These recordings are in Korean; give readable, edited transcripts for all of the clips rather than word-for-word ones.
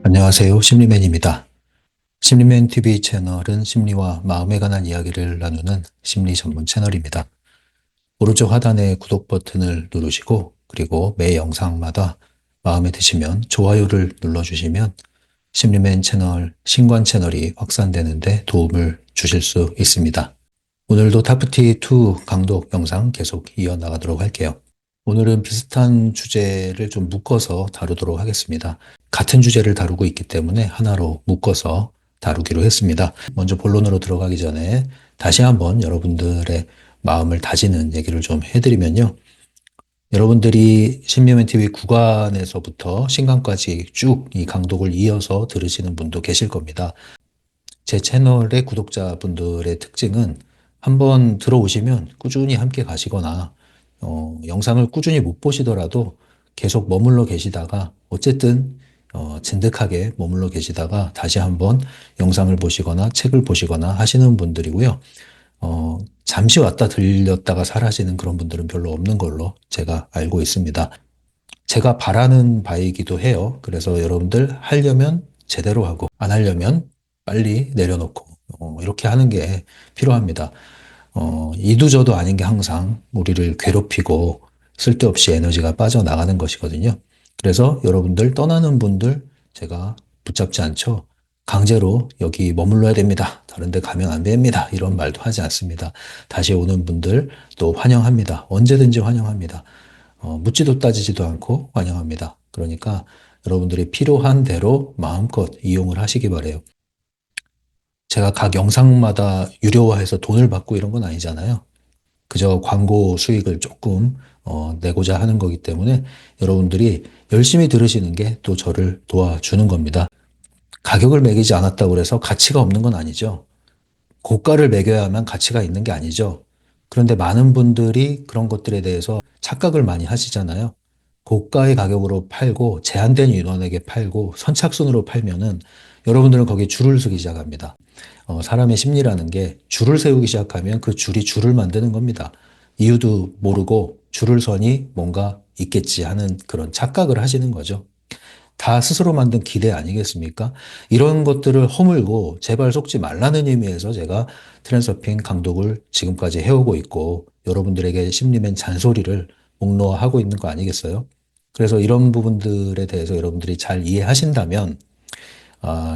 안녕하세요. 심리맨입니다. 심리맨 TV 채널은 심리와 마음에 관한 이야기를 나누는 심리 전문 채널입니다. 오른쪽 하단의 구독 버튼을 누르시고 그리고 매 영상마다 마음에 드시면 좋아요를 눌러주시면 심리맨 채널, 신관 채널이 확산되는데 도움을 주실 수 있습니다. 오늘도 타프티2 강독 영상 계속 이어나가도록 할게요. 오늘은 비슷한 주제를 좀 묶어서 다루도록 하겠습니다. 같은 주제를 다루고 있기 때문에 하나로 묶어서 다루기로 했습니다. 먼저 본론으로 들어가기 전에 다시 한번 여러분들의 마음을 다지는 얘기를 좀 해드리면요. 여러분들이 심리맨 TV 구간에서부터 신강까지 쭉 이 강독을 이어서 들으시는 분도 계실 겁니다. 제 채널의 구독자분들의 특징은 한번 들어오시면 꾸준히 함께 가시거나 영상을 꾸준히 못 보시더라도 계속 머물러 계시다가 어쨌든 진득하게 머물러 계시다가 다시 한번 영상을 보시거나 책을 보시거나 하시는 분들이고요. 잠시 왔다 들렸다가 사라지는 그런 분들은 별로 없는 걸로 제가 알고 있습니다. 제가 바라는 바이기도 해요. 그래서 여러분들 하려면 제대로 하고 안 하려면 빨리 내려놓고 이렇게 하는 게 필요합니다. 이도저도 아닌 게 항상 우리를 괴롭히고 쓸데없이 에너지가 빠져나가는 것이거든요. 그래서 여러분들 떠나는 분들 제가 붙잡지 않죠. 강제로 여기 머물러야 됩니다. 다른 데 가면 안 됩니다. 이런 말도 하지 않습니다. 다시 오는 분들 또 환영합니다. 언제든지 환영합니다. 묻지도 따지지도 않고 환영합니다. 그러니까 여러분들이 필요한 대로 마음껏 이용을 하시기 바래요. 제가 각 영상마다 유료화해서 돈을 받고 이런 건 아니잖아요. 그저 광고 수익을 조금 내고자 하는 거기 때문에 여러분들이 열심히 들으시는 게 또 저를 도와주는 겁니다. 가격을 매기지 않았다고 해서 가치가 없는 건 아니죠. 고가를 매겨야만 가치가 있는 게 아니죠. 그런데 많은 분들이 그런 것들에 대해서 착각을 많이 하시잖아요. 고가의 가격으로 팔고 제한된 인원에게 팔고 선착순으로 팔면은 여러분들은 거기에 줄을 서기 시작합니다. 사람의 심리라는 게 줄을 세우기 시작하면 그 줄이 줄을 만드는 겁니다. 이유도 모르고 줄을 서니 뭔가 있겠지 하는 그런 착각을 하시는 거죠. 다 스스로 만든 기대 아니겠습니까? 이런 것들을 허물고 제발 속지 말라는 의미에서 제가 트랜서핑 강독을 지금까지 해오고 있고 여러분들에게 심리맨 잔소리를 목놓아하고 있는 거 아니겠어요? 그래서 이런 부분들에 대해서 여러분들이 잘 이해하신다면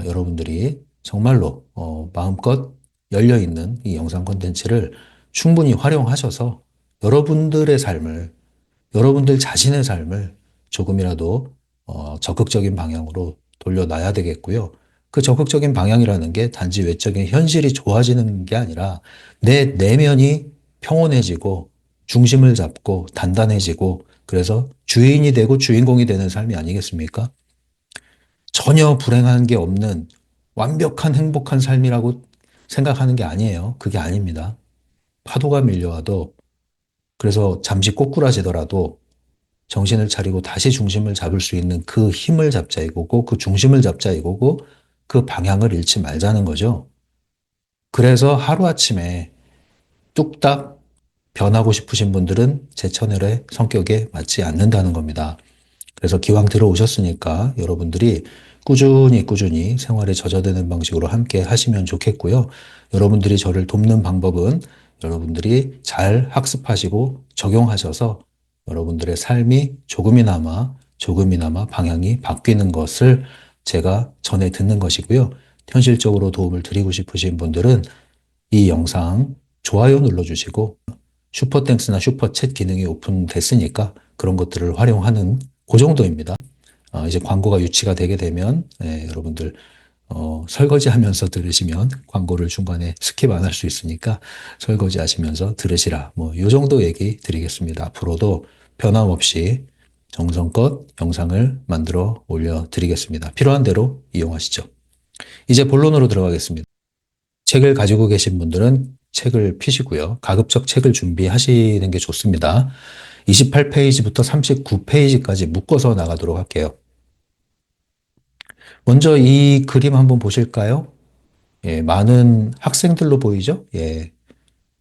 여러분들이 정말로 마음껏 열려있는 이 영상 콘텐츠를 충분히 활용하셔서 여러분들의 삶을 여러분들 자신의 삶을 조금이라도 적극적인 방향으로 돌려놔야 되겠고요. 그 적극적인 방향이라는 게 단지 외적인 현실이 좋아지는 게 아니라 내 내면이 평온해지고 중심을 잡고 단단해지고 그래서 주인이 되고 주인공이 되는 삶이 아니겠습니까? 전혀 불행한 게 없는 완벽한 행복한 삶이라고 생각하는 게 아니에요. 그게 아닙니다. 파도가 밀려와도 그래서 잠시 꼬꾸라지더라도 정신을 차리고 다시 중심을 잡을 수 있는 그 힘을 잡자 이거고 그 중심을 잡자 이거고 그 방향을 잃지 말자는 거죠. 그래서 하루아침에 뚝딱 변하고 싶으신 분들은 제 채널의 성격에 맞지 않는다는 겁니다. 그래서 기왕 들어오셨으니까 여러분들이 꾸준히 생활에 젖어드는 방식으로 함께 하시면 좋겠고요. 여러분들이 저를 돕는 방법은 여러분들이 잘 학습하시고 적용하셔서 여러분들의 삶이 조금이나마 방향이 바뀌는 것을 제가 전해 듣는 것이고요. 현실적으로 도움을 드리고 싶으신 분들은 이 영상 좋아요 눌러주시고 슈퍼땡스나 슈퍼챗 기능이 오픈됐으니까 그런 것들을 활용하는 그 정도입니다. 이제 광고가 유치가 되게 되면 여러분들 설거지 하면서 들으시면 광고를 중간에 스킵 안 할 수 있으니까 설거지 하시면서 들으시라. 뭐 이 정도 얘기 드리겠습니다. 앞으로도 변함없이 정성껏 영상을 만들어 올려드리겠습니다. 필요한 대로 이용하시죠. 이제 본론으로 들어가겠습니다. 책을 가지고 계신 분들은 책을 피시고요. 가급적 책을 준비하시는 게 좋습니다. 28페이지부터 39페이지까지 묶어서 나가도록 할게요. 먼저 이 그림 한번 보실까요? 예, 많은 학생들로 보이죠? 예,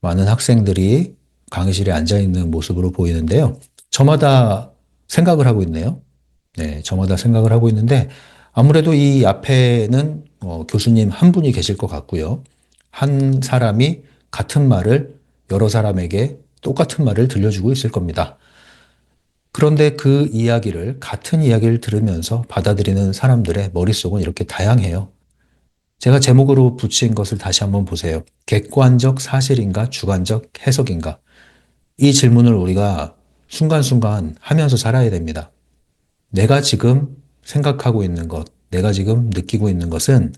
많은 학생들이 강의실에 앉아 있는 모습으로 보이는데요. 저마다 생각을 하고 있네요. 네, 저마다 생각을 하고 있는데, 아무래도 이 앞에는 교수님 한 분이 계실 것 같고요. 한 사람이 같은 말을 여러 사람에게 똑같은 말을 들려주고 있을 겁니다. 그런데 그 이야기를, 같은 이야기를 들으면서 받아들이는 사람들의 머릿속은 이렇게 다양해요. 제가 제목으로 붙인 것을 다시 한번 보세요. 객관적 사실인가, 주관적 해석인가? 이 질문을 우리가 순간순간 하면서 살아야 됩니다. 내가 지금 생각하고 있는 것, 내가 지금 느끼고 있는 것은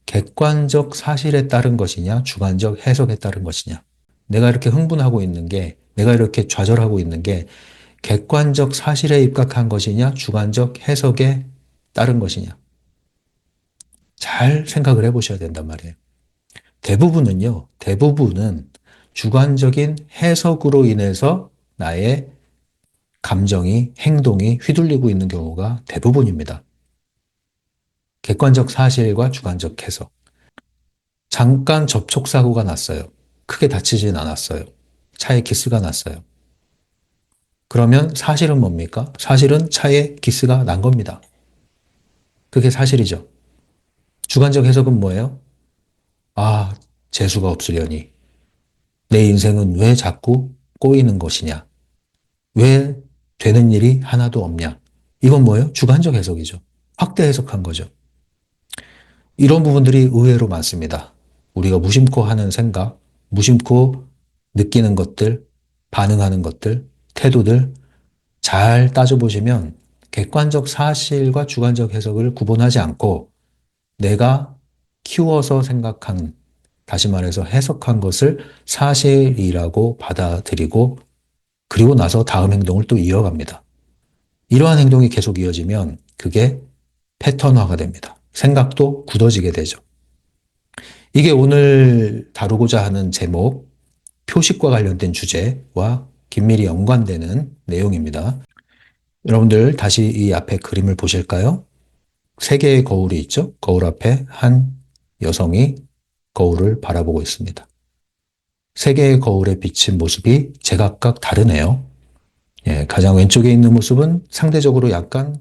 객관적 사실에 따른 것이냐, 주관적 해석에 따른 것이냐. 내가 이렇게 흥분하고 있는 게, 내가 이렇게 좌절하고 있는 게 객관적 사실에 입각한 것이냐, 주관적 해석에 따른 것이냐. 잘 생각을 해보셔야 된단 말이에요. 대부분은 주관적인 해석으로 인해서 나의 감정이, 행동이 휘둘리고 있는 경우가 대부분입니다. 객관적 사실과 주관적 해석. 잠깐 접촉사고가 났어요. 크게 다치진 않았어요. 차에 기스가 났어요. 그러면 사실은 뭡니까? 사실은 차에 기스가 난 겁니다. 그게 사실이죠. 주관적 해석은 뭐예요? 아, 재수가 없으려니. 내 인생은 왜 자꾸 꼬이는 것이냐? 왜 되는 일이 하나도 없냐? 이건 뭐예요? 주관적 해석이죠. 확대 해석한 거죠. 이런 부분들이 의외로 많습니다. 우리가 무심코 하는 생각, 무심코 느끼는 것들, 반응하는 것들, 태도들 잘 따져보시면 객관적 사실과 주관적 해석을 구분하지 않고 내가 키워서 생각한, 다시 말해서 해석한 것을 사실이라고 받아들이고 그리고 나서 다음 행동을 또 이어갑니다. 이러한 행동이 계속 이어지면 그게 패턴화가 됩니다. 생각도 굳어지게 되죠. 이게 오늘 다루고자 하는 제목, 표식과 관련된 주제와 긴밀히 연관되는 내용입니다. 여러분들 다시 이 앞에 그림을 보실까요? 세 개의 거울이 있죠? 거울 앞에 한 여성이 거울을 바라보고 있습니다. 세 개의 거울에 비친 모습이 제각각 다르네요. 예, 가장 왼쪽에 있는 모습은 상대적으로 약간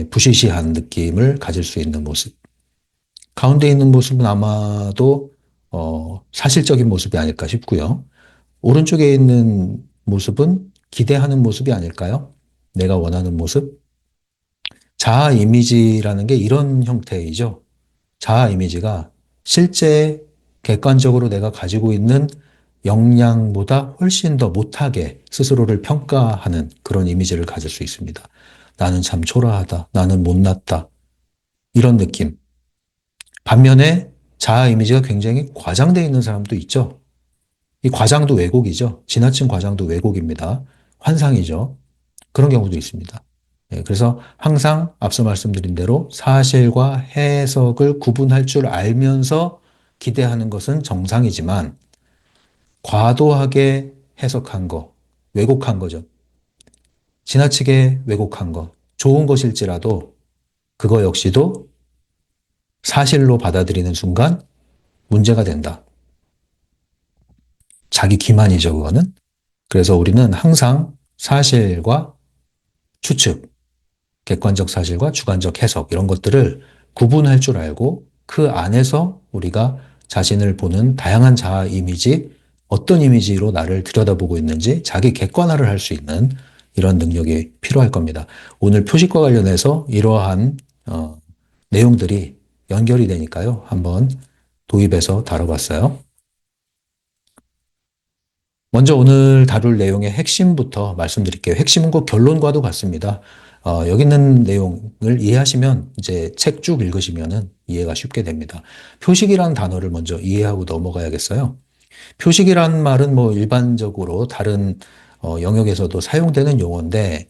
부시시한 느낌을 가질 수 있는 모습. 가운데 있는 모습은 아마도 사실적인 모습이 아닐까 싶고요. 오른쪽에 있는 모습은 기대하는 모습이 아닐까요? 내가 원하는 모습. 자아 이미지라는 게 이런 형태이죠. 자아 이미지가 실제 객관적으로 내가 가지고 있는 역량보다 훨씬 더 못하게 스스로를 평가하는 그런 이미지를 가질 수 있습니다. 나는 참 초라하다. 나는 못났다. 이런 느낌. 반면에 자아 이미지가 굉장히 과장되어 있는 사람도 있죠. 이 과장도 왜곡이죠. 지나친 과장도 왜곡입니다. 환상이죠. 그런 경우도 있습니다. 그래서 항상 앞서 말씀드린 대로 사실과 해석을 구분할 줄 알면서 기대하는 것은 정상이지만 과도하게 해석한 거, 왜곡한 거죠. 지나치게 왜곡한 거, 좋은 것일지라도 그거 역시도 사실로 받아들이는 순간 문제가 된다. 자기 기만이죠, 그거는. 그래서 우리는 항상 사실과 추측, 객관적 사실과 주관적 해석 이런 것들을 구분할 줄 알고 그 안에서 우리가 자신을 보는 다양한 자아 이미지, 어떤 이미지로 나를 들여다보고 있는지 자기 객관화를 할 수 있는 이런 능력이 필요할 겁니다. 오늘 표식과 관련해서 이러한 내용들이 연결이 되니까요. 한번 도입해서 다뤄봤어요. 먼저 오늘 다룰 내용의 핵심부터 말씀드릴게요. 핵심은 곧 결론과도 같습니다. 여기 있는 내용을 이해하시면 이제 책 쭉 읽으시면은 이해가 쉽게 됩니다. 표식이라는 단어를 먼저 이해하고 넘어가야겠어요. 표식이라는 말은 뭐 일반적으로 다른 영역에서도 사용되는 용어인데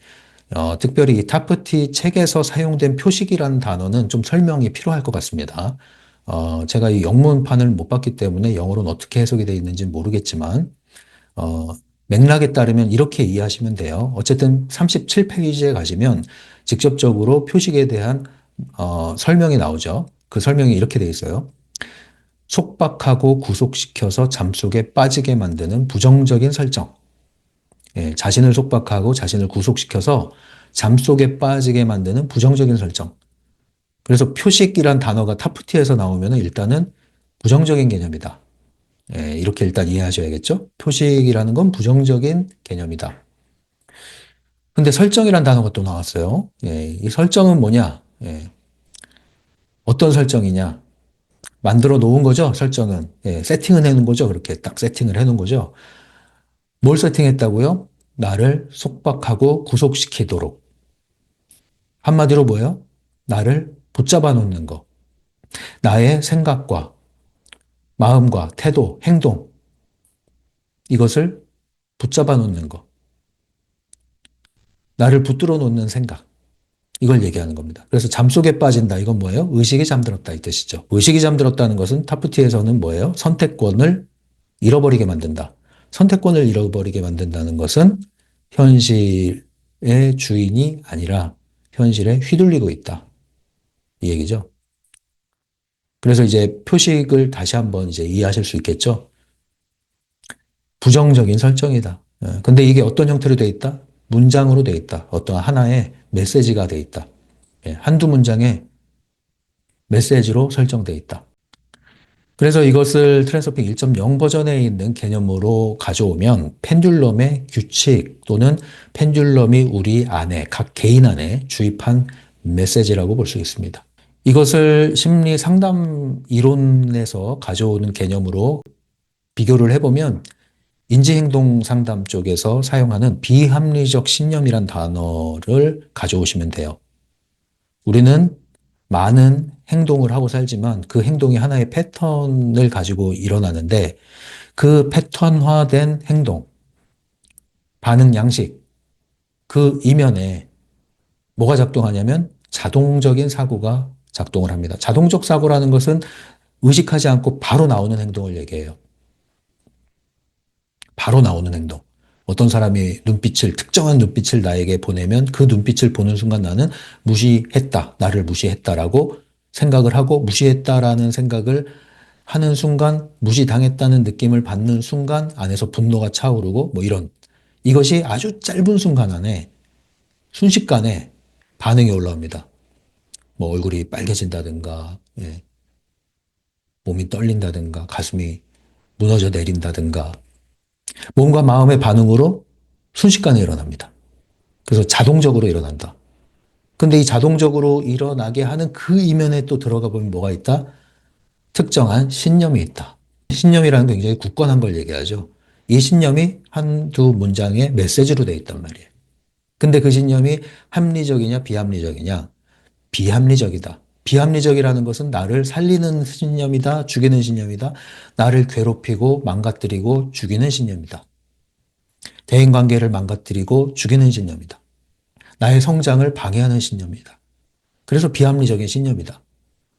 특별히 이 타프티 책에서 사용된 표식이라는 단어는 좀 설명이 필요할 것 같습니다. 제가 이 영문판을 못 봤기 때문에 영어로는 어떻게 해석이 되어 있는지 모르겠지만 어, 맥락에 따르면 이렇게 이해하시면 돼요. 어쨌든 37페이지에 가시면 직접적으로 표식에 대한 설명이 나오죠. 그 설명이 이렇게 되어 있어요. 속박하고 구속시켜서 잠속에 빠지게 만드는 부정적인 설정. 예, 자신을 속박하고 자신을 구속시켜서 잠 속에 빠지게 만드는 부정적인 설정. 그래서 표식이란 단어가 타프티에서 나오면 일단은 부정적인 개념이다. 예, 이렇게 일단 이해하셔야겠죠? 표식이라는 건 부정적인 개념이다. 근데 설정이란 단어가 또 나왔어요. 예, 이 설정은 뭐냐? 예, 어떤 설정이냐? 만들어 놓은 거죠, 설정은. 예, 세팅은 해놓은 거죠. 그렇게 딱 세팅을 해놓은 거죠. 뭘 세팅했다고요? 나를 속박하고 구속시키도록. 한마디로 뭐예요? 나를 붙잡아 놓는 거. 나의 생각과 마음과 태도, 행동, 이것을 붙잡아 놓는 거. 나를 붙들어 놓는 생각. 이걸 얘기하는 겁니다. 그래서 잠 속에 빠진다. 이건 뭐예요? 의식이 잠들었다. 이 뜻이죠. 의식이 잠들었다는 것은 타프티에서는 뭐예요? 선택권을 잃어버리게 만든다. 선택권을 잃어버리게 만든다는 것은 현실의 주인이 아니라 현실에 휘둘리고 있다. 이 얘기죠. 그래서 이제 표식을 다시 한번 이제 이해하실 수 있겠죠. 부정적인 설정이다. 근데 이게 어떤 형태로 돼 있다? 문장으로 돼 있다. 어떤 하나의 메시지가 돼 있다. 예, 한두 문장의 메시지로 설정돼 있다. 그래서 이것을 트랜스서핑 1.0 버전에 있는 개념으로 가져오면 펜듈럼의 규칙 또는 펜듈럼이 우리 안에, 각 개인 안에 주입한 메시지라고 볼 수 있습니다. 이것을 심리 상담 이론에서 가져오는 개념으로 비교를 해보면 인지행동 상담 쪽에서 사용하는 비합리적 신념이란 단어를 가져오시면 돼요. 우리는 많은 행동을 하고 살지만 그 행동이 하나의 패턴을 가지고 일어나는데 그 패턴화된 행동, 반응 양식, 그 이면에 뭐가 작동하냐면 자동적인 사고가 작동을 합니다. 자동적 사고라는 것은 의식하지 않고 바로 나오는 행동을 얘기해요. 바로 나오는 행동. 어떤 사람이 특정한 눈빛을 나에게 보내면 그 눈빛을 보는 순간 나는 무시했다. 나를 무시했다라고 생각을 하고 무시했다라는 생각을 하는 순간 무시당했다는 느낌을 받는 순간 안에서 분노가 차오르고 뭐 이런 이것이 아주 짧은 순간 안에 순식간에 반응이 올라옵니다. 뭐 얼굴이 빨개진다든가 예, 몸이 떨린다든가 가슴이 무너져 내린다든가 몸과 마음의 반응으로 순식간에 일어납니다. 그래서 자동적으로 일어난다. 근데 이 자동적으로 일어나게 하는 그 이면에 또 들어가 보면 뭐가 있다? 특정한 신념이 있다. 신념이라는 게 굉장히 굳건한 걸 얘기하죠. 이 신념이 한두 문장의 메시지로 되어 있단 말이에요. 근데 그 신념이 합리적이냐 비합리적이냐? 비합리적이다. 비합리적이라는 것은 나를 살리는 신념이다, 죽이는 신념이다, 나를 괴롭히고 망가뜨리고 죽이는 신념이다. 대인관계를 망가뜨리고 죽이는 신념이다. 나의 성장을 방해하는 신념이다. 그래서 비합리적인 신념이다.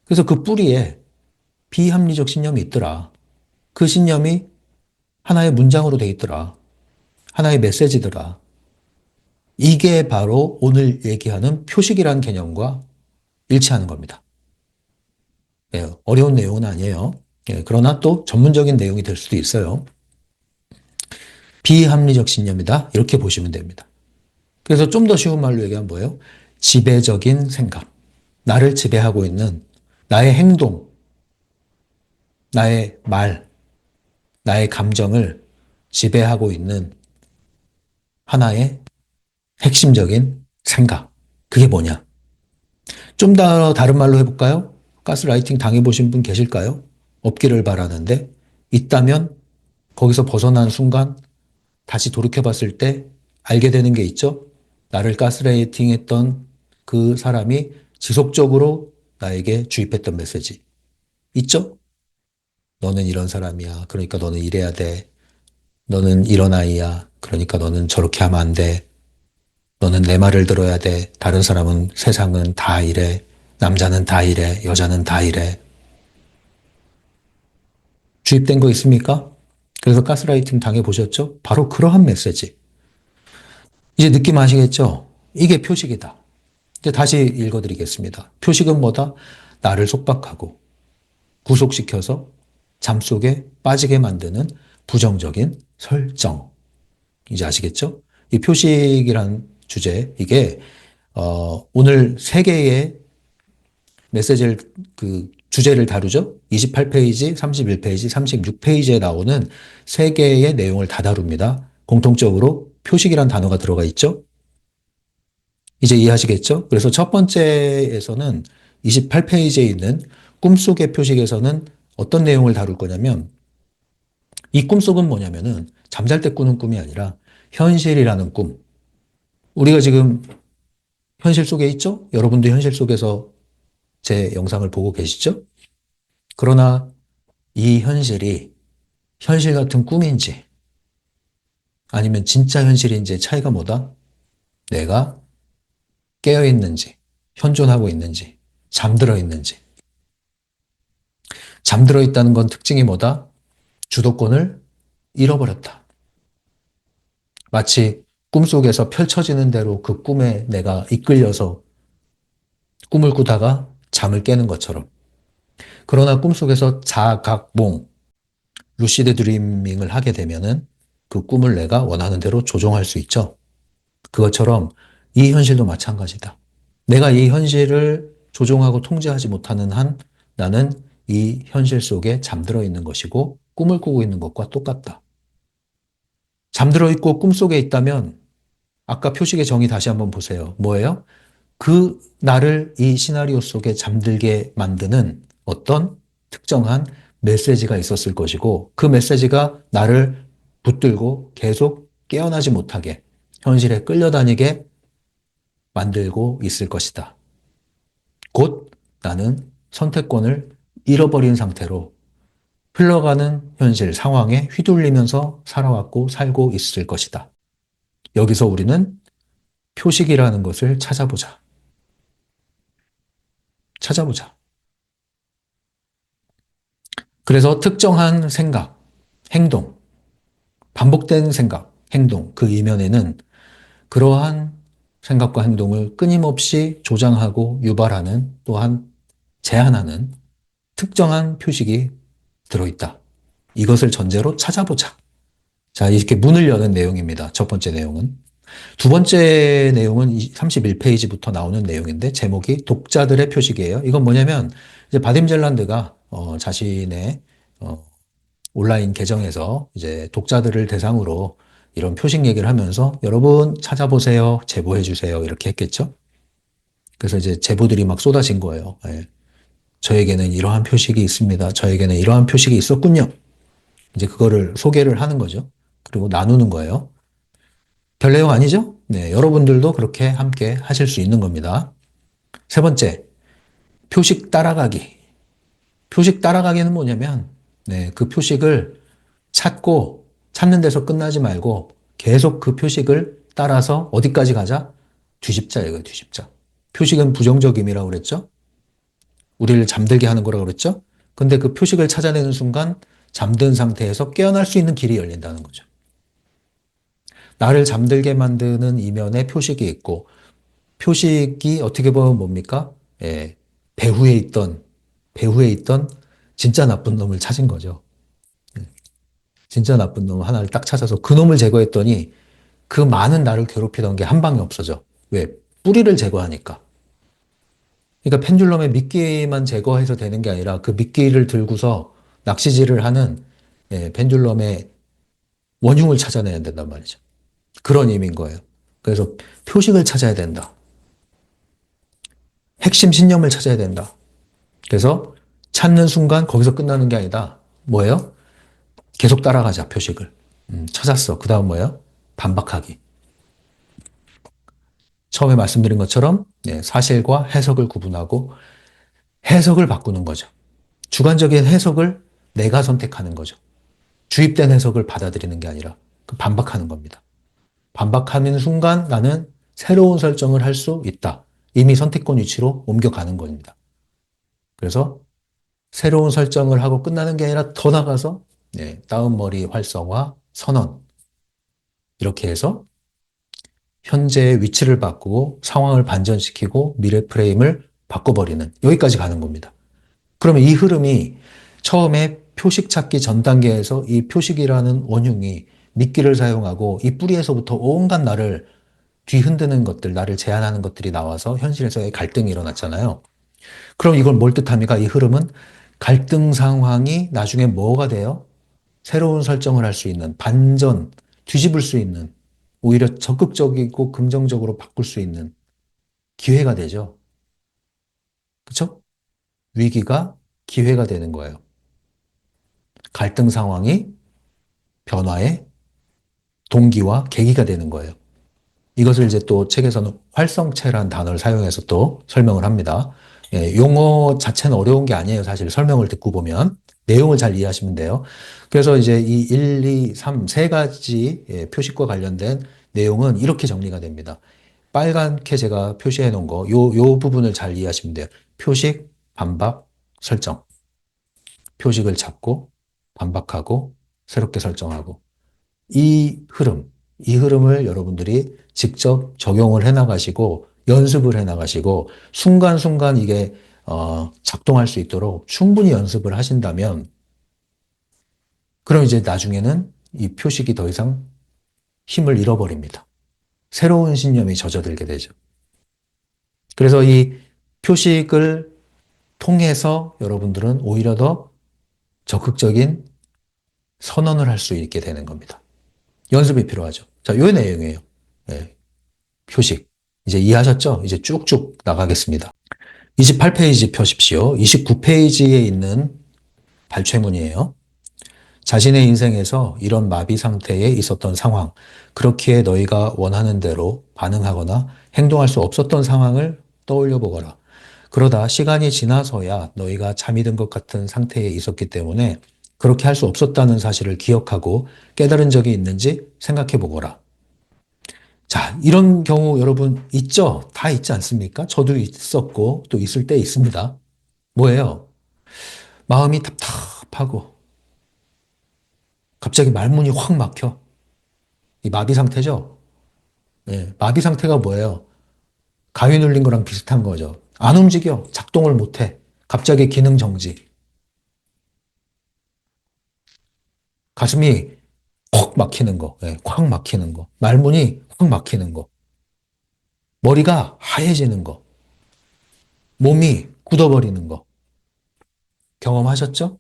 그래서 그 뿌리에 비합리적 신념이 있더라. 그 신념이 하나의 문장으로 돼 있더라. 하나의 메시지더라. 이게 바로 오늘 얘기하는 표식이라는 개념과 일치하는 겁니다. 예, 어려운 내용은 아니에요. 예, 그러나 또 전문적인 내용이 될 수도 있어요. 비합리적 신념이다. 이렇게 보시면 됩니다. 그래서 좀 더 쉬운 말로 얘기하면 뭐예요? 지배적인 생각. 나를 지배하고 있는 나의 행동, 나의 말, 나의 감정을 지배하고 있는 하나의 핵심적인 생각. 그게 뭐냐? 좀 더 다른 말로 해볼까요? 가스라이팅 당해보신 분 계실까요? 없기를 바라는데 있다면 거기서 벗어난 순간 다시 돌이켜봤을 때 알게 되는 게 있죠? 나를 가스라이팅 했던 그 사람이 지속적으로 나에게 주입했던 메시지. 있죠? 너는 이런 사람이야. 그러니까 너는 이래야 돼. 너는 이런 아이야. 그러니까 너는 저렇게 하면 안 돼. 너는 내 말을 들어야 돼. 다른 사람은 세상은 다 이래. 남자는 다 이래. 여자는 다 이래. 주입된 거 있습니까? 그래서 가스라이팅 당해보셨죠? 바로 그러한 메시지. 이제 느낌 아시겠죠? 이게 표식이다. 이제 다시 읽어드리겠습니다. 표식은 뭐다? 나를 속박하고 구속시켜서 잠속에 빠지게 만드는 부정적인 설정. 이제 아시겠죠? 이 표식이란 주제, 이게 오늘 세 개의 메시지를, 주제를 다루죠? 28페이지, 31페이지, 36페이지에 나오는 세 개의 내용을 다 다룹니다. 공통적으로 표식이란 단어가 들어가 있죠? 이제 이해하시겠죠? 그래서 첫 번째에서는 28페이지에 있는 꿈속의 표식에서는 어떤 내용을 다룰 거냐면, 이 꿈속은 뭐냐면은 잠잘 때 꾸는 꿈이 아니라 현실이라는 꿈. 우리가 지금 현실 속에 있죠? 여러분도 현실 속에서 제 영상을 보고 계시죠? 그러나 이 현실이 현실 같은 꿈인지 아니면 진짜 현실인지의 차이가 뭐다? 내가 깨어 있는지, 현존하고 있는지, 잠들어 있는지. 잠들어 있다는 건 특징이 뭐다? 주도권을 잃어버렸다. 마치 꿈속에서 펼쳐지는 대로 그 꿈에 내가 이끌려서 꿈을 꾸다가 잠을 깨는 것처럼. 그러나 꿈속에서 자각몽, 루시드 드리밍을 하게 되면은 그 꿈을 내가 원하는 대로 조종할 수 있죠. 그것처럼 이 현실도 마찬가지다. 내가 이 현실을 조종하고 통제하지 못하는 한 나는 이 현실 속에 잠들어 있는 것이고 꿈을 꾸고 있는 것과 똑같다. 잠들어 있고 꿈속에 있다면 아까 표식의 정의 다시 한번 보세요. 뭐예요? 그 나를 이 시나리오 속에 잠들게 만드는 어떤 특정한 메시지가 있었을 것이고 그 메시지가 나를 붙들고 계속 깨어나지 못하게 현실에 끌려다니게 만들고 있을 것이다. 곧 나는 선택권을 잃어버린 상태로 흘러가는 현실 상황에 휘둘리면서 살아왔고 살고 있을 것이다. 여기서 우리는 표식이라는 것을 찾아보자. 찾아보자. 그래서 특정한 생각, 행동, 반복된 생각, 행동, 그 이면에는 그러한 생각과 행동을 끊임없이 조장하고 유발하는 또한 제한하는 특정한 표식이 들어있다. 이것을 전제로 찾아보자. 자, 이렇게 문을 여는 내용입니다. 첫 번째 내용은. 두 번째 내용은 31페이지부터 나오는 내용인데 제목이 독자들의 표식이에요. 이건 뭐냐면 이제 바딤 젤란드가 자신의 온라인 계정에서 이제 독자들을 대상으로 이런 표식 얘기를 하면서 여러분 찾아보세요, 제보해 주세요 이렇게 했겠죠. 그래서 이제 제보들이 막 쏟아진 거예요. 예. 저에게는 이러한 표식이 있습니다. 저에게는 이러한 표식이 있었군요. 이제 그거를 소개를 하는 거죠. 그리고 나누는 거예요. 별 내용 아니죠? 네, 여러분들도 그렇게 함께 하실 수 있는 겁니다. 세 번째, 표식 따라가기. 표식 따라가기는 뭐냐면, 네, 그 표식을 찾고 찾는 데서 끝나지 말고 계속 그 표식을 따라서 어디까지 가자? 뒤집자 이거예요, 뒤집자. 표식은 부정적 의미라고 그랬죠? 우리를 잠들게 하는 거라고 그랬죠? 근데 그 표식을 찾아내는 순간 잠든 상태에서 깨어날 수 있는 길이 열린다는 거죠. 나를 잠들게 만드는 이면에 표식이 있고 표식이 어떻게 보면 뭡니까? 예, 배후에 있던 배후에 있던 진짜 나쁜 놈을 찾은 거죠. 진짜 나쁜 놈 하나를 딱 찾아서 그 놈을 제거했더니 그 많은 나를 괴롭히던 게 한 방에 없어져. 왜? 뿌리를 제거하니까. 그러니까 펜듈럼의 미끼만 제거해서 되는 게 아니라 그 미끼를 들고서 낚시질을 하는 펜듈럼의 원흉을 찾아내야 된단 말이죠. 그런 의미인 거예요. 그래서 표식을 찾아야 된다. 핵심 신념을 찾아야 된다. 그래서 찾는 순간 거기서 끝나는 게 아니다. 뭐예요? 계속 따라가자, 표식을. 찾았어. 그 다음 뭐예요? 반박하기. 처음에 말씀드린 것처럼 사실과 해석을 구분하고 해석을 바꾸는 거죠. 주관적인 해석을 내가 선택하는 거죠. 주입된 해석을 받아들이는 게 아니라 반박하는 겁니다. 반박하는 순간 나는 새로운 설정을 할 수 있다. 이미 선택권 위치로 옮겨가는 겁니다. 그래서 새로운 설정을 하고 끝나는 게 아니라 더 나가서 다운머리 활성화, 선언 이렇게 해서 현재의 위치를 바꾸고 상황을 반전시키고 미래 프레임을 바꿔버리는 여기까지 가는 겁니다. 그러면 이 흐름이 처음에 표식 찾기 전 단계에서 이 표식이라는 원흉이 미끼를 사용하고 이 뿌리에서부터 온갖 나를 뒤흔드는 것들, 나를 제한하는 것들이 나와서 현실에서의 갈등이 일어났잖아요. 그럼 이걸 뭘 뜻합니까? 이 흐름은 갈등 상황이 나중에 뭐가 돼요? 새로운 설정을 할 수 있는 반전, 뒤집을 수 있는 오히려 적극적이고 긍정적으로 바꿀 수 있는 기회가 되죠. 그렇죠? 위기가 기회가 되는 거예요. 갈등 상황이 변화의 동기와 계기가 되는 거예요. 이것을 이제 또 책에서는 활성체란 단어를 사용해서 또 설명을 합니다. 예, 용어 자체는 어려운 게 아니에요. 사실 설명을 듣고 보면 내용을 잘 이해하시면 돼요. 그래서 이제 이 1, 2, 3, 세 가지 예, 표식과 관련된 내용은 이렇게 정리가 됩니다. 빨갛게 제가 표시해 놓은 거, 요 부분을 잘 이해하시면 돼요. 표식, 반박, 설정. 표식을 잡고 반박하고 새롭게 설정하고 이 흐름을 여러분들이 직접 적용을 해 나가시고 연습을 해 나가시고 순간순간 이게 작동할 수 있도록 충분히 연습을 하신다면 그럼 이제 나중에는 이 표식이 더 이상 힘을 잃어버립니다. 새로운 신념이 젖어들게 되죠. 그래서 이 표식을 통해서 여러분들은 오히려 더 적극적인 선언을 할 수 있게 되는 겁니다. 연습이 필요하죠. 자, 요 내용이에요. 네, 표식. 이제 이해하셨죠? 이제 쭉쭉 나가겠습니다. 28페이지 펴십시오. 29페이지에 있는 발췌문이에요. 자신의 인생에서 이런 마비 상태에 있었던 상황, 그렇기에 너희가 원하는 대로 반응하거나 행동할 수 없었던 상황을 떠올려 보거라. 그러다 시간이 지나서야 너희가 잠이 든 것 같은 상태에 있었기 때문에 그렇게 할 수 없었다는 사실을 기억하고 깨달은 적이 있는지 생각해 보거라. 자, 이런 경우 여러분 있죠? 다 있지 않습니까? 저도 있었고 또 있을 때 있습니다. 뭐예요? 마음이 답답하고 갑자기 말문이 확 막혀. 이 마비 상태죠? 예, 마비 상태가 뭐예요? 가위 눌린 거랑 비슷한 거죠. 안 움직여. 작동을 못 해. 갑자기 기능 정지. 가슴이 콕 막히는 거. 예, 콱 막히는 거. 말문이 확 막히는 거. 머리가 하얘지는 거. 몸이 굳어버리는 거. 경험하셨죠?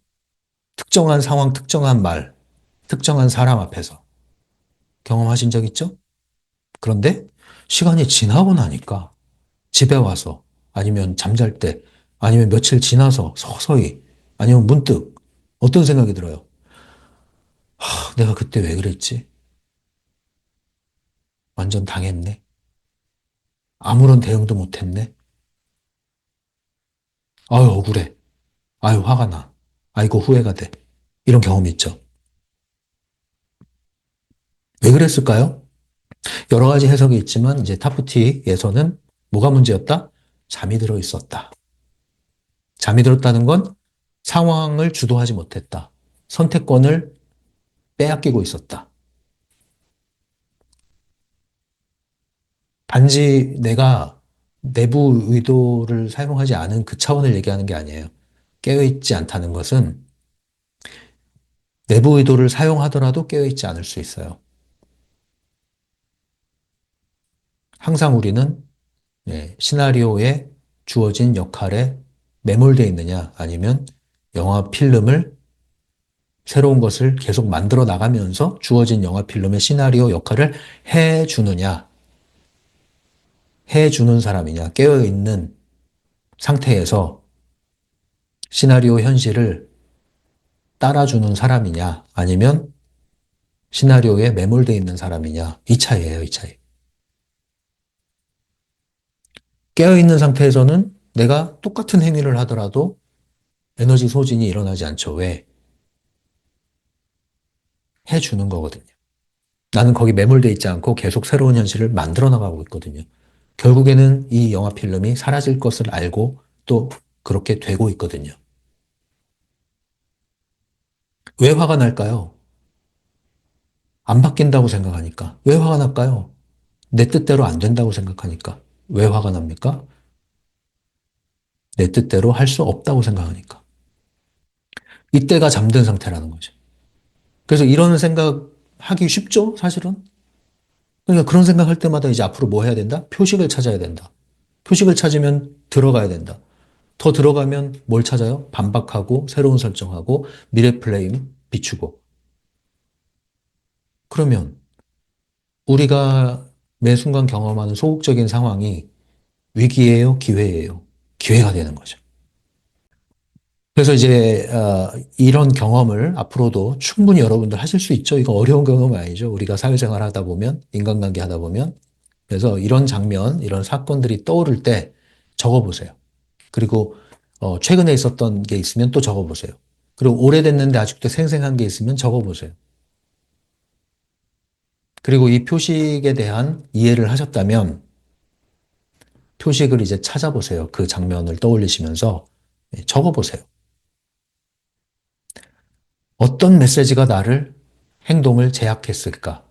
특정한 상황, 특정한 말, 특정한 사람 앞에서. 경험하신 적 있죠? 그런데 시간이 지나고 나니까 집에 와서 아니면 잠잘 때 아니면 며칠 지나서 서서히 아니면 문득 어떤 생각이 들어요? 내가 그때 왜 그랬지? 완전 당했네. 아무런 대응도 못했네. 아유, 억울해. 아유, 화가 나. 아이고, 후회가 돼. 이런 경험이 있죠. 왜 그랬을까요? 여러 가지 해석이 있지만 이제 타프티에서는 뭐가 문제였다? 잠이 들어 있었다. 잠이 들었다는 건 상황을 주도하지 못했다. 선택권을 빼앗기고 있었다. 단지 내가 내부 의도를 사용하지 않은 그 차원을 얘기하는 게 아니에요. 깨어있지 않다는 것은 내부 의도를 사용하더라도 깨어있지 않을 수 있어요. 항상 우리는 시나리오에 주어진 역할에 매몰되어 있느냐 아니면 영화 필름을 새로운 것을 계속 만들어 나가면서 주어진 영화 필름의 시나리오 역할을 해주느냐 해주는 사람이냐 깨어있는 상태에서 시나리오 현실을 따라주는 사람이냐 아니면 시나리오에 매몰되어 있는 사람이냐 이 차이예요, 이 차이. 깨어있는 상태에서는 내가 똑같은 행위를 하더라도 에너지 소진이 일어나지 않죠. 왜? 해주는 거거든요. 나는 거기 매몰되어 있지 않고 계속 새로운 현실을 만들어 나가고 있거든요. 결국에는 이 영화 필름이 사라질 것을 알고 또 그렇게 되고 있거든요. 왜 화가 날까요? 안 바뀐다고 생각하니까. 왜 화가 날까요? 내 뜻대로 안 된다고 생각하니까. 왜 화가 납니까? 내 뜻대로 할 수 없다고 생각하니까. 이때가 잠든 상태라는 거죠. 그래서 이런 생각 하기 쉽죠? 사실은. 그러니까 그런 생각할 때마다 이제 앞으로 뭐 해야 된다? 표식을 찾아야 된다. 표식을 찾으면 들어가야 된다. 더 들어가면 뭘 찾아요? 반박하고 새로운 설정하고 미래 플레임 비추고. 그러면 우리가 매 순간 경험하는 소극적인 상황이 위기예요? 기회예요? 기회가 되는 거죠. 그래서 이제 이런 경험을 앞으로도 충분히 여러분들 하실 수 있죠. 이거 어려운 경험 아니죠. 우리가 사회생활 하다 보면, 인간관계 하다 보면. 그래서 이런 장면, 이런 사건들이 떠오를 때 적어보세요. 그리고 최근에 있었던 게 있으면 또 적어보세요. 그리고 오래됐는데 아직도 생생한 게 있으면 적어보세요. 그리고 이 표식에 대한 이해를 하셨다면 표식을 이제 찾아보세요. 그 장면을 떠올리시면서 적어보세요. 어떤 메시지가 나를 행동을 제약했을까?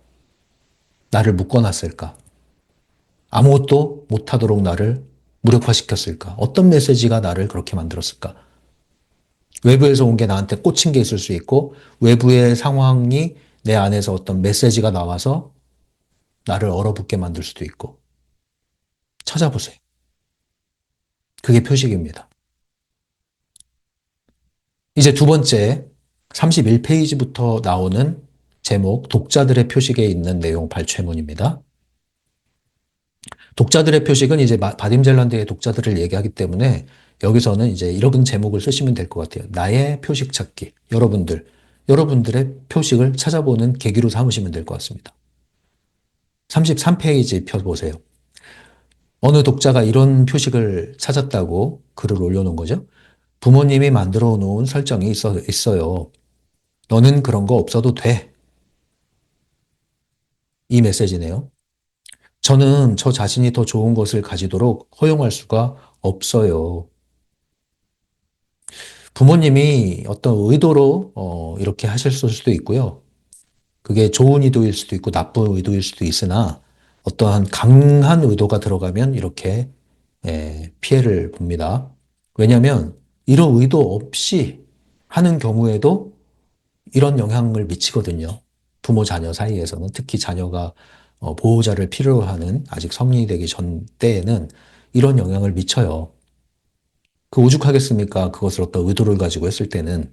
나를 묶어놨을까? 아무것도 못하도록 나를 무력화시켰을까? 어떤 메시지가 나를 그렇게 만들었을까? 외부에서 온 게 나한테 꽂힌 게 있을 수 있고, 외부의 상황이 내 안에서 어떤 메시지가 나와서 나를 얼어붙게 만들 수도 있고, 찾아보세요. 그게 표식입니다. 이제 두 번째, 31페이지부터 나오는 제목, 독자들의 표식에 있는 내용 발췌문입니다. 독자들의 표식은 이제 바딤젤란드의 독자들을 얘기하기 때문에 여기서는 이제 이런 제목을 쓰시면 될 것 같아요. 나의 표식 찾기. 여러분들의 표식을 찾아보는 계기로 삼으시면 될 것 같습니다. 33페이지 펴보세요. 어느 독자가 이런 표식을 찾았다고 글을 올려놓은 거죠. 부모님이 만들어 놓은 설정이 있어요. 너는 그런 거 없어도 돼. 이 메시지네요. 저는 저 자신이 더 좋은 것을 가지도록 허용할 수가 없어요. 부모님이 어떤 의도로 이렇게 하실 수도 있고요. 그게 좋은 의도일 수도 있고 나쁜 의도일 수도 있으나 어떠한 강한 의도가 들어가면 이렇게 피해를 봅니다. 왜냐하면 이런 의도 없이 하는 경우에도 이런 영향을 미치거든요. 부모 자녀 사이에서는 특히 자녀가 보호자를 필요로 하는 아직 성인이 되기 전 때에는 이런 영향을 미쳐요. 그 오죽하겠습니까? 그것을 어떤 의도를 가지고 했을 때는.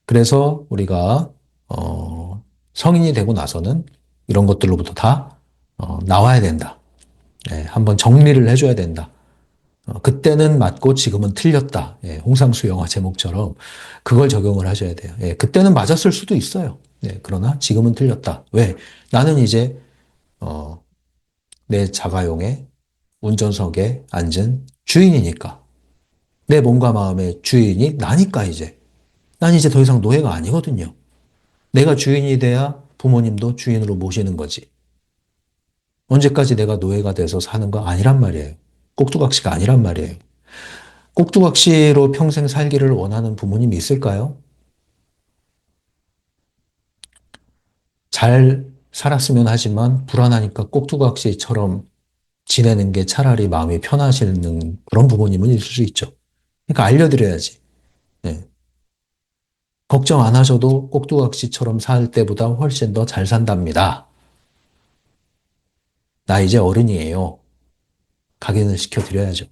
그래서 우리가 성인이 되고 나서는 이런 것들로부터 다 나와야 된다. 한번 정리를 해줘야 된다. 그때는 맞고 지금은 틀렸다. 홍상수 영화 제목처럼 그걸 적용을 하셔야 돼요. 그때는 맞았을 수도 있어요. 그러나 지금은 틀렸다. 왜? 나는 이제 어, 내 자가용의 운전석에 앉은 주인이니까. 내 몸과 마음의 주인이 나니까 이제. 난 이제 더 이상 노예가 아니거든요. 내가 주인이 돼야 부모님도 주인으로 모시는 거지. 언제까지 내가 노예가 돼서 사는 거 아니란 말이에요. 꼭두각시가 아니란 말이에요. 꼭두각시로 평생 살기를 원하는 부모님이 있을까요? 잘 살았으면 하지만 불안하니까 꼭두각시처럼 지내는 게 차라리 마음이 편하시는 그런 부모님은 있을 수 있죠. 그러니까 알려드려야지. 네. 걱정 안 하셔도 꼭두각시처럼 살 때보다 훨씬 더 잘 산답니다. 나 이제 어른이에요. 각인을 시켜드려야죠.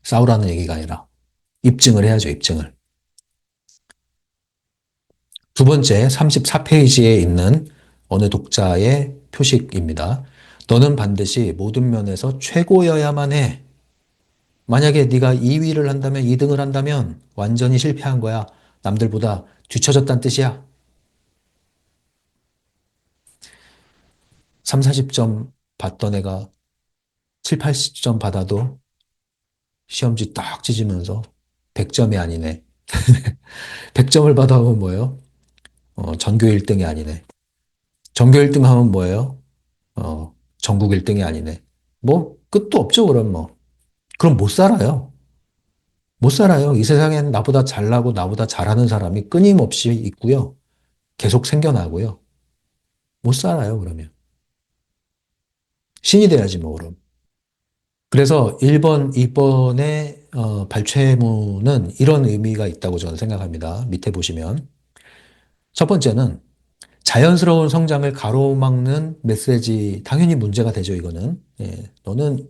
싸우라는 얘기가 아니라 입증을 해야죠, 입증을. 두 번째, 34페이지에 있는 어느 독자의 표식입니다. 너는 반드시 모든 면에서 최고여야만 해. 만약에 네가 2위를 한다면, 2등을 한다면 완전히 실패한 거야. 남들보다 뒤처졌다는 뜻이야. 3, 40점 받던 애가 7, 80점 받아도 시험지 딱 찢으면서 100점이 아니네. 100점을 받아보면 뭐예요? 전교 1등이 아니네. 전교 1등 하면 뭐예요? 전국 1등이 아니네. 뭐, 끝도 없죠, 그럼 뭐. 그럼 못 살아요. 못 살아요. 이 세상엔 나보다 잘나고 나보다 잘하는 사람이 끊임없이 있고요. 계속 생겨나고요. 못 살아요, 그러면. 신이 돼야지, 뭐, 그럼. 그래서 1번, 2번의 발췌문은 이런 의미가 있다고 저는 생각합니다. 밑에 보시면. 첫 번째는 자연스러운 성장을 가로막는 메시지, 당연히 문제가 되죠, 이거는. 예, 너는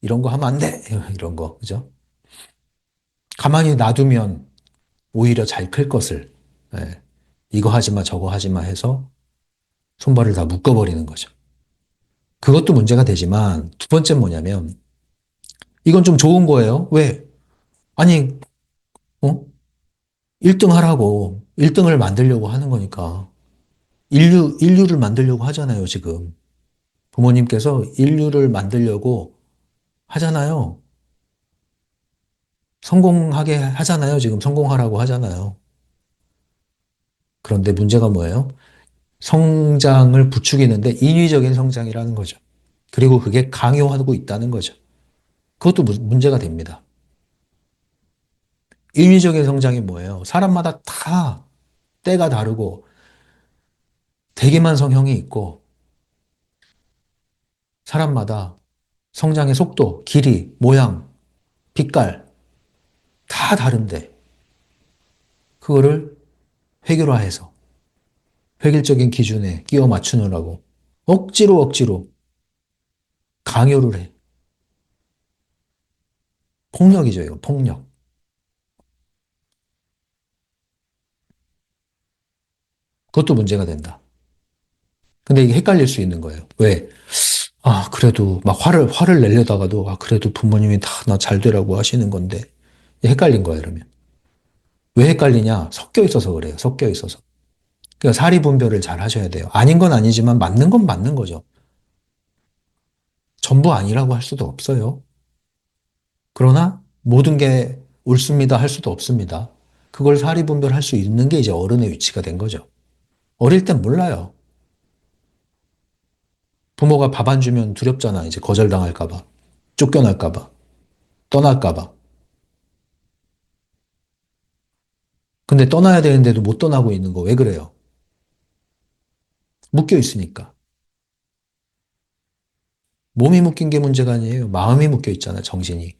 이런 거 하면 안 돼! 이런 거, 그죠? 가만히 놔두면 오히려 잘 클 것을, 예, 이거 하지 마, 저거 하지 마 해서 손발을 다 묶어버리는 거죠. 그것도 문제가 되지만 두 번째 뭐냐면, 이건 좀 좋은 거예요. 왜? 아니, 어? 1등 하라고, 1등을 만들려고 하는 거니까. 인류를 만들려고 하잖아요, 지금. 부모님께서 인류를 만들려고 하잖아요. 성공하게 하잖아요. 지금 성공하라고 하잖아요. 그런데 문제가 뭐예요? 성장을 부추기는데 인위적인 성장이라는 거죠. 그리고 그게 강요하고 있다는 거죠. 그것도 문제가 됩니다. 인위적인 성장이 뭐예요? 사람마다 다 때가 다르고 대개만 성형이 있고 사람마다 성장의 속도, 길이, 모양, 빛깔 다 다른데 그거를 획일화해서 획일적인 기준에 끼워 맞추느라고 억지로 강요를 해. 폭력이죠, 이거 폭력. 그것도 문제가 된다. 근데 이게 헷갈릴 수 있는 거예요. 왜? 아, 그래도 막 화를 내려다가도, 아, 그래도 부모님이 다 나 잘 되라고 하시는 건데. 헷갈린 거예요, 그러면. 왜 헷갈리냐? 섞여 있어서 그래요. 섞여 있어서. 그러니까 사리 분별을 잘 하셔야 돼요. 아닌 건 아니지만 맞는 건 맞는 거죠. 전부 아니라고 할 수도 없어요. 그러나 모든 게 옳습니다 할 수도 없습니다. 그걸 사리 분별할 수 있는 게 이제 어른의 위치가 된 거죠. 어릴 땐 몰라요. 부모가 밥 안 주면 두렵잖아. 이제 거절당할까 봐. 쫓겨날까 봐. 떠날까 봐. 근데 떠나야 되는데도 못 떠나고 있는 거 왜 그래요? 묶여 있으니까. 몸이 묶인 게 문제가 아니에요. 마음이 묶여 있잖아요, 정신이.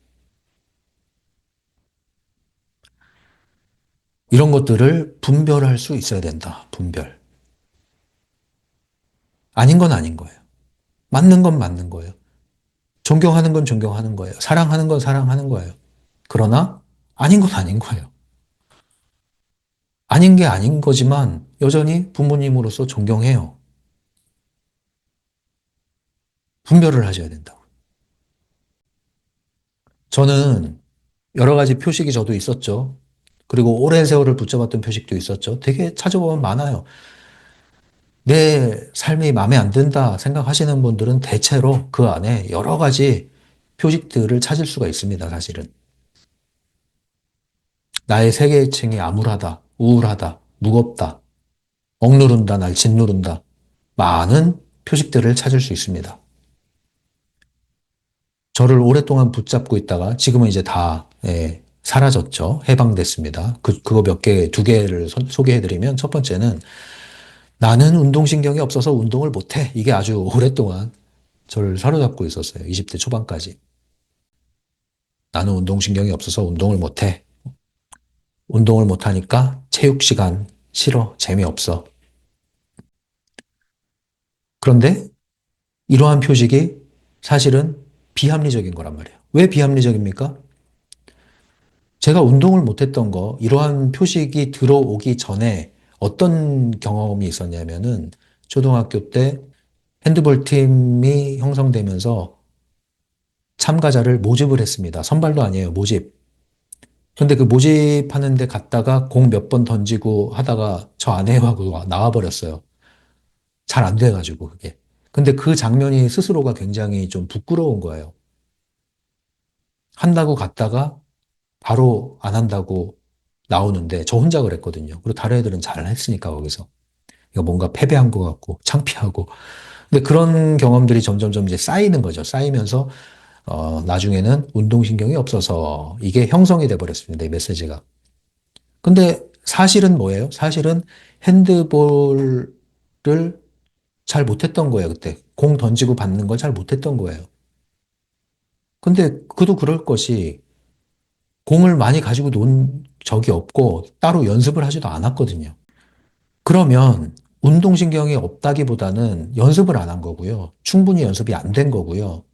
이런 것들을 분별할 수 있어야 된다. 분별. 아닌 건 아닌 거예요. 맞는 건 맞는 거예요. 존경하는 건 존경하는 거예요. 사랑하는 건 사랑하는 거예요. 그러나 아닌 건 아닌 거예요. 아닌 게 아닌 거지만 여전히 부모님으로서 존경해요. 분별을 하셔야 된다고. 저는 여러 가지 표식이 저도 있었죠. 그리고 오랜 세월을 붙잡았던 표식도 있었죠. 되게 찾아보면 많아요. 내 삶이 마음에 안 든다 생각하시는 분들은 대체로 그 안에 여러 가지 표식들을 찾을 수가 있습니다, 사실은. 나의 세계층이 암울하다, 우울하다, 무겁다, 억누른다, 날 짓누른다. 많은 표식들을 찾을 수 있습니다. 저를 오랫동안 붙잡고 있다가 지금은 이제 다 사라졌죠. 해방됐습니다. 그거 몇 개, 두 개를 소개해드리면 첫 번째는 나는 운동신경이 없어서 운동을 못해. 이게 아주 오랫동안 저를 사로잡고 있었어요. 20대 초반까지. 나는 운동신경이 없어서 운동을 못해. 운동을 못하니까 체육 시간 싫어. 재미없어. 그런데 이러한 표식이 사실은 비합리적인 거란 말이에요. 왜 비합리적입니까? 제가 운동을 못했던 거, 이러한 표식이 들어오기 전에 어떤 경험이 있었냐면은 초등학교 때 핸드볼 팀이 형성되면서 참가자를 모집을 했습니다. 선발도 아니에요, 모집. 근데 그 모집하는 데 갔다가 공 몇 번 던지고 하다가 저 안 해요 하고 나와버렸어요. 잘 안 돼가지고 그게. 근데 그 장면이 스스로가 굉장히 좀 부끄러운 거예요. 한다고 갔다가 바로 안 한다고 나오는데 저 혼자 그랬거든요. 그리고 다른 애들은 잘 했으니까 거기서. 이거 뭔가 패배한 것 같고 창피하고. 근데 그런 경험들이 점점점 이제 쌓이는 거죠. 쌓이면서 나중에는 운동신경이 없어서 이게 형성이 돼 버렸습니다. 이 메시지가. 근데 사실은 뭐예요? 사실은 핸드볼을 잘 못했던 거예요, 그때. 공 던지고 받는 걸 잘 못했던 거예요. 근데 그도 그럴 것이 공을 많이 가지고 논 적이 없고 따로 연습을 하지도 않았거든요. 그러면 운동신경이 없다기보다는 연습을 안 한 거고요. 충분히 연습이 안 된 거고요.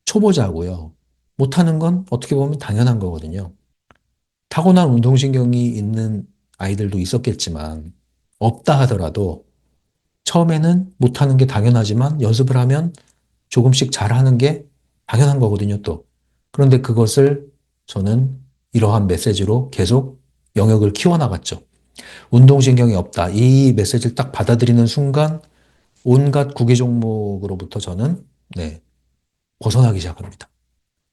초보자고요. 못하는 건 어떻게 보면 당연한 거거든요. 타고난 운동신경이 있는 아이들도 있었겠지만, 없다 하더라도 처음에는 못하는 게 당연하지만 연습을 하면 조금씩 잘하는 게 당연한 거거든요, 또. 그런데 그것을 저는 이러한 메시지로 계속 영역을 키워나갔죠. 운동신경이 없다. 이 메시지를 딱 받아들이는 순간 온갖 구기 종목으로부터 저는 벗어나기 시작합니다.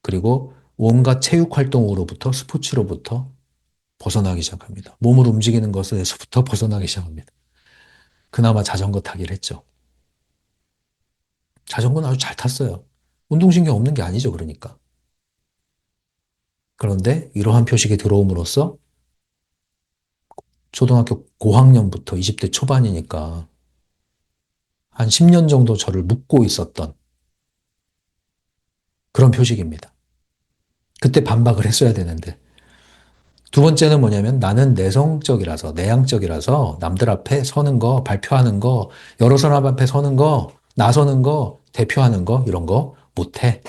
그리고 온갖 체육 활동으로부터 스포츠로부터 벗어나기 시작합니다. 몸을 움직이는 것에서부터 벗어나기 시작합니다. 그나마 자전거 타기를 했죠. 자전거는 아주 잘 탔어요. 운동신경 없는 게 아니죠, 그러니까. 그런데 이러한 표식이 들어옴으로써 초등학교 고학년부터 20대 초반이니까 한 10년 정도 저를 묶고 있었던 그런 표식입니다. 그때 반박을 했어야 되는데. 두 번째는 뭐냐면 나는 내성적이라서, 내향적이라서 남들 앞에 서는 거, 발표하는 거, 여러 사람 앞에 서는 거, 나서는 거, 대표하는 거, 이런 거 못해.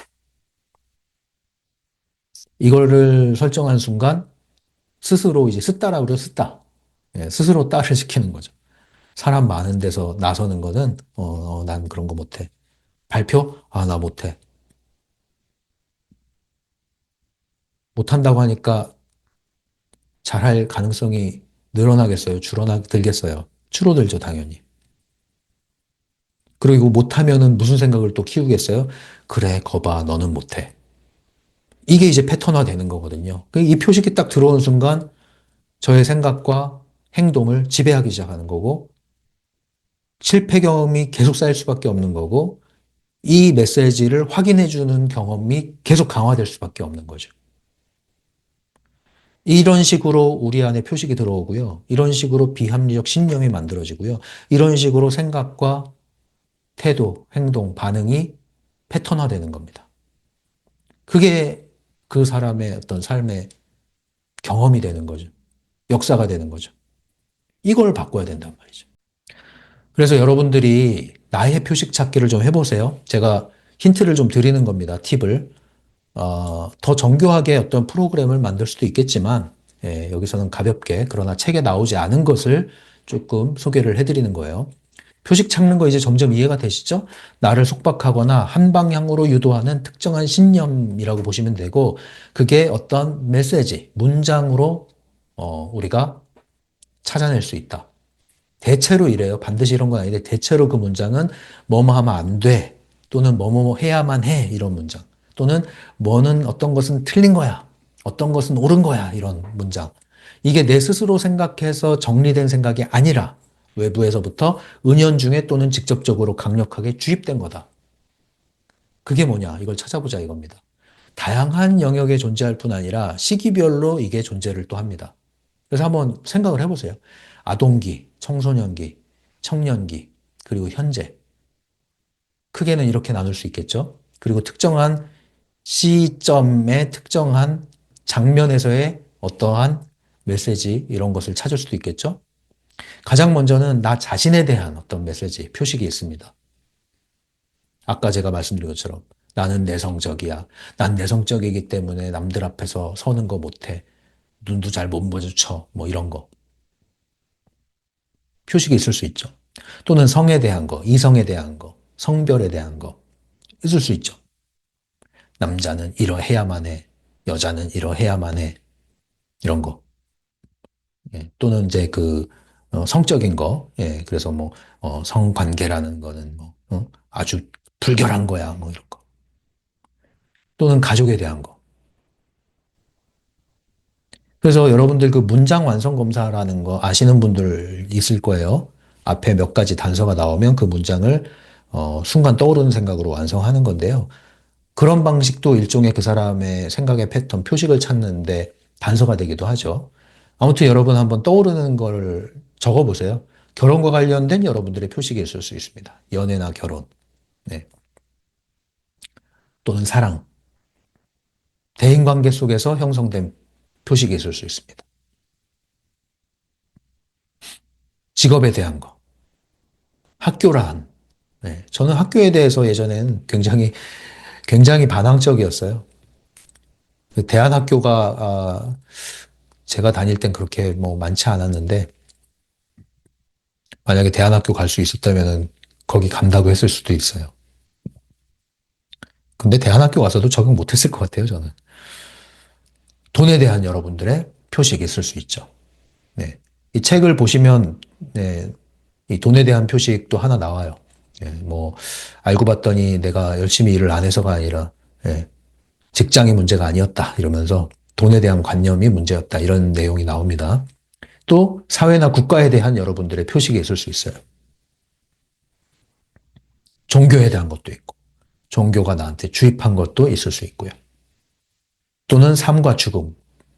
이거를 설정한 순간 스스로 이제 쓰다라고 그래요, 쓰다. 예, 스스로 따를 시키는 거죠. 사람 많은 데서 나서는 거는, 난 그런 거 못해. 발표? 아, 나 못해. 못한다고 하니까 잘할 가능성이 늘어나겠어요? 줄어들겠어요? 줄어들죠, 당연히. 그리고 못하면은 무슨 생각을 또 키우겠어요? 그래, 거봐, 너는 못해. 이게 이제 패턴화 되는 거거든요. 이 표식이 딱 들어오는 순간 저의 생각과 행동을 지배하기 시작하는 거고, 실패 경험이 계속 쌓일 수밖에 없는 거고, 이 메시지를 확인해주는 경험이 계속 강화될 수밖에 없는 거죠. 이런 식으로 우리 안에 표식이 들어오고요. 이런 식으로 비합리적 신념이 만들어지고요. 이런 식으로 생각과 태도, 행동, 반응이 패턴화되는 겁니다. 그게 그 사람의 어떤 삶의 경험이 되는 거죠. 역사가 되는 거죠. 이걸 바꿔야 된단 말이죠. 그래서 여러분들이 나의 표식 찾기를 좀 해보세요. 제가 힌트를 좀 드리는 겁니다. 팁을. 더 정교하게 어떤 프로그램을 만들 수도 있겠지만, 여기서는 가볍게, 그러나 책에 나오지 않은 것을 조금 소개를 해드리는 거예요. 표식 찾는 거 이제 점점 이해가 되시죠? 나를 속박하거나 한 방향으로 유도하는 특정한 신념이라고 보시면 되고, 그게 어떤 메시지, 문장으로 우리가 찾아낼 수 있다. 대체로 이래요. 반드시 이런 건 아닌데, 대체로 그 문장은 뭐뭐 하면 안 돼. 또는 뭐뭐 해야만 해. 이런 문장. 또는 뭐는 어떤 것은 틀린 거야. 어떤 것은 옳은 거야. 이런 문장. 이게 내 스스로 생각해서 정리된 생각이 아니라 외부에서부터 은연중에 또는 직접적으로 강력하게 주입된 거다. 그게 뭐냐? 이걸 찾아보자 이겁니다. 다양한 영역에 존재할 뿐 아니라 시기별로 이게 존재를 또 합니다. 그래서 한번 생각을 해보세요. 아동기, 청소년기, 청년기, 그리고 현재. 크게는 이렇게 나눌 수 있겠죠. 그리고 특정한 시점의 특정한 장면에서의 어떠한 메시지, 이런 것을 찾을 수도 있겠죠. 가장 먼저는 나 자신에 대한 어떤 메시지, 표식이 있습니다. 아까 제가 말씀드린 것처럼 나는 내성적이야. 난 내성적이기 때문에 남들 앞에서 서는 거 못해. 눈도 잘 못 마주쳐. 뭐 이런 거. 표식이 있을 수 있죠. 또는 성에 대한 거, 이성에 대한 거, 성별에 대한 거 있을 수 있죠. 남자는 이러해야만 해. 여자는 이러해야만 해. 이런 거. 예. 또는 이제 성적인 거. 예. 그래서 뭐, 성관계라는 거는 뭐, 아주 불결한 거야. 뭐 이런 거. 또는 가족에 대한 거. 그래서 여러분들 그 문장 완성 검사라는 거 아시는 분들 있을 거예요. 앞에 몇 가지 단서가 나오면 그 문장을 순간 떠오르는 생각으로 완성하는 건데요. 그런 방식도 일종의 그 사람의 생각의 패턴, 표식을 찾는데 단서가 되기도 하죠. 아무튼 여러분 한번 떠오르는 걸 적어보세요. 결혼과 관련된 여러분들의 표식이 있을 수 있습니다. 연애나 결혼, 네. 또는 사랑, 대인관계 속에서 형성된 표식이 있을 수 있습니다. 직업에 대한 거, 학교란. 네, 저는 학교에 대해서 예전엔 굉장히 반항적이었어요. 대안학교가 제가 다닐 땐 그렇게 뭐 많지 않았는데 만약에 대안학교 갈 수 있었다면은 거기 간다고 했을 수도 있어요. 근데 대안학교 가서도 적응 못했을 것 같아요, 저는. 돈에 대한 여러분들의 표식이 있을 수 있죠. 네. 이 책을 보시면, 네, 이 돈에 대한 표식도 하나 나와요. 예, 뭐, 알고 봤더니 내가 열심히 일을 안 해서가 아니라, 예, 직장이 문제가 아니었다. 이러면서 돈에 대한 관념이 문제였다. 이런 내용이 나옵니다. 또, 사회나 국가에 대한 여러분들의 표식이 있을 수 있어요. 종교에 대한 것도 있고, 종교가 나한테 주입한 것도 있을 수 있고요. 또는 삶과 죽음.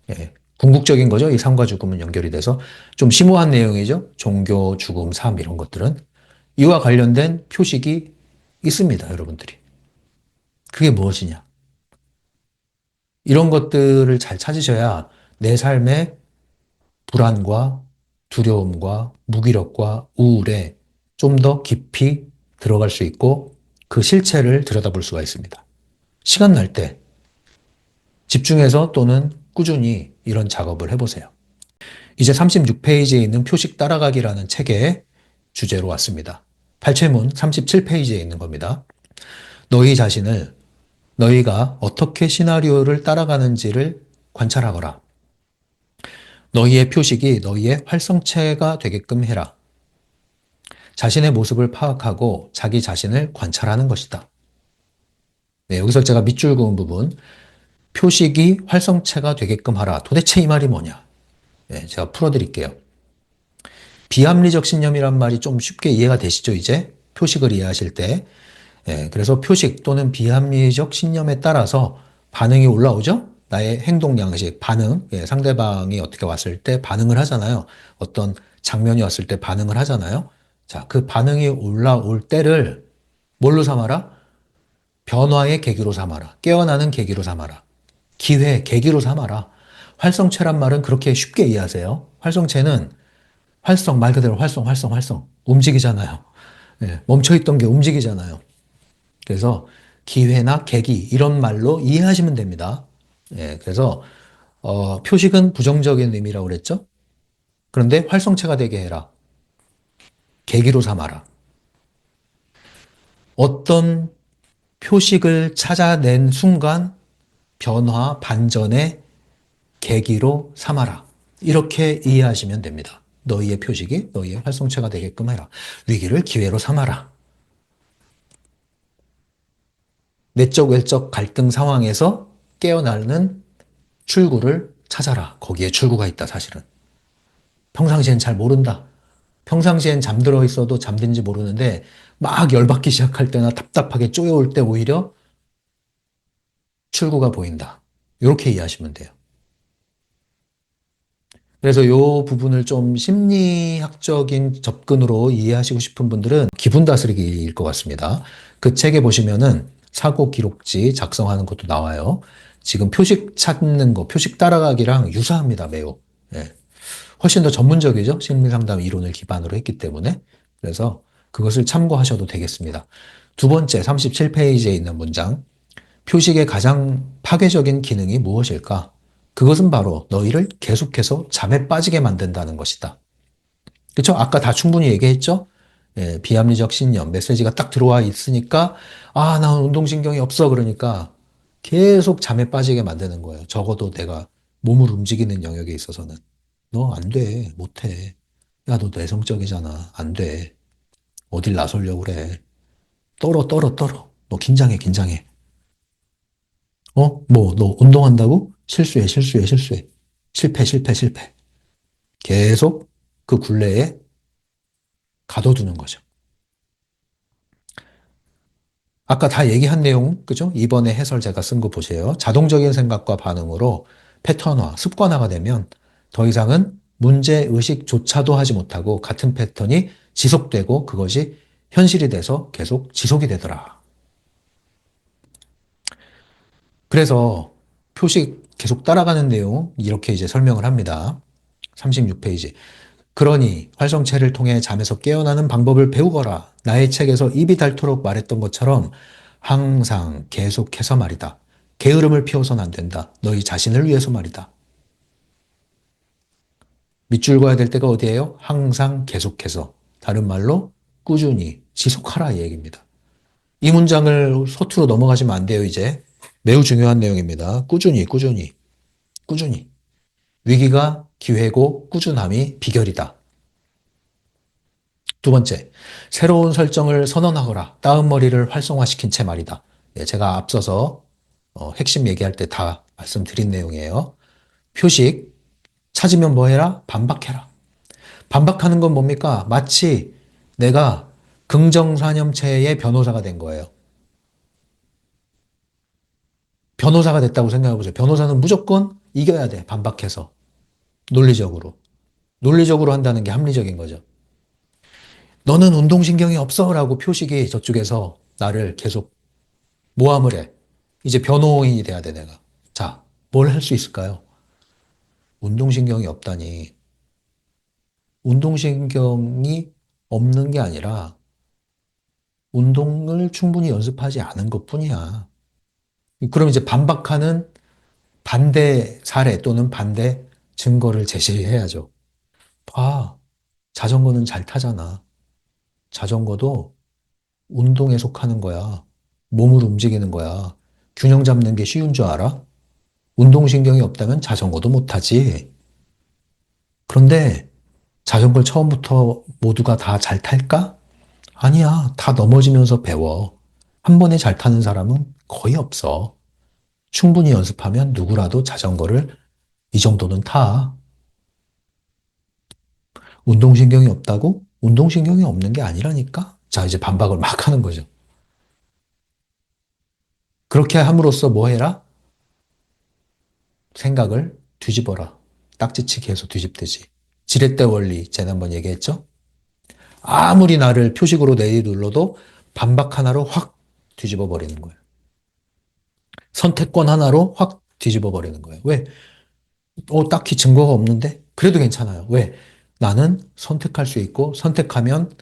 예, 궁극적인 거죠. 이 삶과 죽음은 연결이 돼서 좀 심오한 내용이죠. 종교, 죽음, 삶 이런 것들은 이와 관련된 표식이 있습니다. 여러분들이. 그게 무엇이냐? 이런 것들을 잘 찾으셔야 내 삶의 불안과 두려움과 무기력과 우울에 좀 더 깊이 들어갈 수 있고 그 실체를 들여다볼 수가 있습니다. 시간 날 때 집중해서 또는 꾸준히 이런 작업을 해보세요. 이제 36페이지에 있는 표식 따라가기라는 책의 주제로 왔습니다. 발췌문 37페이지에 있는 겁니다. 너희 자신을 너희가 어떻게 시나리오를 따라가는지를 관찰하거라. 너희의 표식이 너희의 활성체가 되게끔 해라. 자신의 모습을 파악하고 자기 자신을 관찰하는 것이다. 네, 여기서 제가 밑줄 그은 부분, 표식이 활성체가 되게끔 하라. 도대체 이 말이 뭐냐? 네, 제가 풀어드릴게요. 비합리적 신념이란 말이 좀 쉽게 이해가 되시죠, 이제? 표식을 이해하실 때. 예, 그래서 표식 또는 비합리적 신념에 따라서 반응이 올라오죠? 나의 행동 양식, 반응, 예, 상대방이 어떻게 왔을 때 반응을 하잖아요. 어떤 장면이 왔을 때 반응을 하잖아요. 자, 그 반응이 올라올 때를 뭘로 삼아라? 변화의 계기로 삼아라. 깨어나는 계기로 삼아라. 기회, 계기로 삼아라. 활성체란 말은 그렇게 쉽게 이해하세요. 활성체는 활성, 말 그대로 활성, 활성, 활성. 움직이잖아요. 예, 멈춰있던 게 움직이잖아요. 그래서 기회나 계기 이런 말로 이해하시면 됩니다. 예, 그래서 표식은 부정적인 의미라고 그랬죠. 그런데 활성체가 되게 해라. 계기로 삼아라. 어떤 표식을 찾아낸 순간 변화, 반전의 계기로 삼아라. 이렇게 이해하시면 됩니다. 너희의 표식이 너희의 활성체가 되게끔 해라. 위기를 기회로 삼아라. 내적 외적 갈등 상황에서 깨어나는 출구를 찾아라. 거기에 출구가 있다, 사실은. 평상시엔 잘 모른다. 평상시엔 잠들어 있어도 잠든지 모르는데 막 열받기 시작할 때나 답답하게 쪼여올 때 오히려 출구가 보인다. 이렇게 이해하시면 돼요. 그래서 이 부분을 좀 심리학적인 접근으로 이해하시고 싶은 분들은 기분 다스리기일 것 같습니다. 그 책에 보시면은 사고 기록지 작성하는 것도 나와요. 지금 표식 찾는 거, 표식 따라가기랑 유사합니다, 매우. 예. 훨씬 더 전문적이죠. 심리상담 이론을 기반으로 했기 때문에. 그래서 그것을 참고하셔도 되겠습니다. 두 번째, 37페이지에 있는 문장. 표식의 가장 파괴적인 기능이 무엇일까? 그것은 바로 너희를 계속해서 잠에 빠지게 만든다는 것이다. 그렇죠? 아까 다 충분히 얘기했죠? 예, 비합리적 신념, 메시지가 딱 들어와 있으니까 나 운동신경이 없어. 그러니까 계속 잠에 빠지게 만드는 거예요. 적어도 내가 몸을 움직이는 영역에 있어서는. 너 안 돼. 못 해. 야, 너 내성적이잖아. 안 돼. 어딜 나서려고 그래. 떨어, 떨어, 떨어. 너 긴장해, 긴장해. 뭐, 너 운동한다고? 실수해, 실수해, 실수해. 실패, 실패, 실패. 계속 그 굴레에 가둬두는 거죠. 아까 다 얘기한 내용, 그죠? 이번에 해설 제가 쓴 거 보세요. 자동적인 생각과 반응으로 패턴화, 습관화가 되면 더 이상은 문제 의식조차도 하지 못하고 같은 패턴이 지속되고 그것이 현실이 돼서 계속 지속이 되더라. 그래서 표식 계속 따라가는 내용 이렇게 이제 설명을 합니다. 36페이지. 그러니 활성체를 통해 잠에서 깨어나는 방법을 배우거라. 나의 책에서 입이 닳도록 말했던 것처럼 항상 계속해서 말이다. 게으름을 피워서는 안 된다. 너희 자신을 위해서 말이다. 밑줄 그어야 될 때가 어디예요? 항상 계속해서. 다른 말로 꾸준히 지속하라 이 얘기입니다. 이 문장을 소투로 넘어가시면 안 돼요, 이제. 매우 중요한 내용입니다. 꾸준히, 꾸준히, 꾸준히. 위기가 기회고 꾸준함이 비결이다. 두 번째, 새로운 설정을 선언하거라. 다운머리를 활성화시킨 채 말이다. 예, 제가 앞서서 핵심 얘기할 때 다 말씀드린 내용이에요. 표식, 찾으면 뭐 해라? 반박해라. 반박하는 건 뭡니까? 마치 내가 긍정사념체의 변호사가 된 거예요. 변호사가 됐다고 생각해 보세요. 변호사는 무조건 이겨야 돼. 반박해서. 논리적으로. 논리적으로 한다는 게 합리적인 거죠. 너는 운동신경이 없어 라고 표식이 저쪽에서 나를 계속 모함을 해. 이제 변호인이 돼야 돼, 내가. 자, 뭘 할 수 있을까요? 운동신경이 없다니. 운동신경이 없는 게 아니라 운동을 충분히 연습하지 않은 것 뿐이야. 그럼 이제 반박하는 반대 사례 또는 반대 증거를 제시해야죠. 봐, 자전거는 잘 타잖아. 자전거도 운동에 속하는 거야. 몸을 움직이는 거야. 균형 잡는 게 쉬운 줄 알아? 운동신경이 없다면 자전거도 못 타지. 그런데 자전거를 처음부터 모두가 다 잘 탈까? 아니야. 다 넘어지면서 배워. 한 번에 잘 타는 사람은 거의 없어. 충분히 연습하면 누구라도 자전거를 이 정도는 타. 운동신경이 없다고? 운동신경이 없는 게 아니라니까? 자, 이제 반박을 막 하는 거죠. 그렇게 함으로써 뭐 해라? 생각을 뒤집어라. 딱지치기 해서 뒤집듯이. 지렛대 원리, 지난번 얘기했죠? 아무리 나를 표식으로 내리둘러도 반박 하나로 확 뒤집어 버리는 거예요. 선택권 하나로 확 뒤집어 버리는 거예요. 왜? 딱히 증거가 없는데? 그래도 괜찮아요. 왜? 나는 선택할 수 있고, 선택하면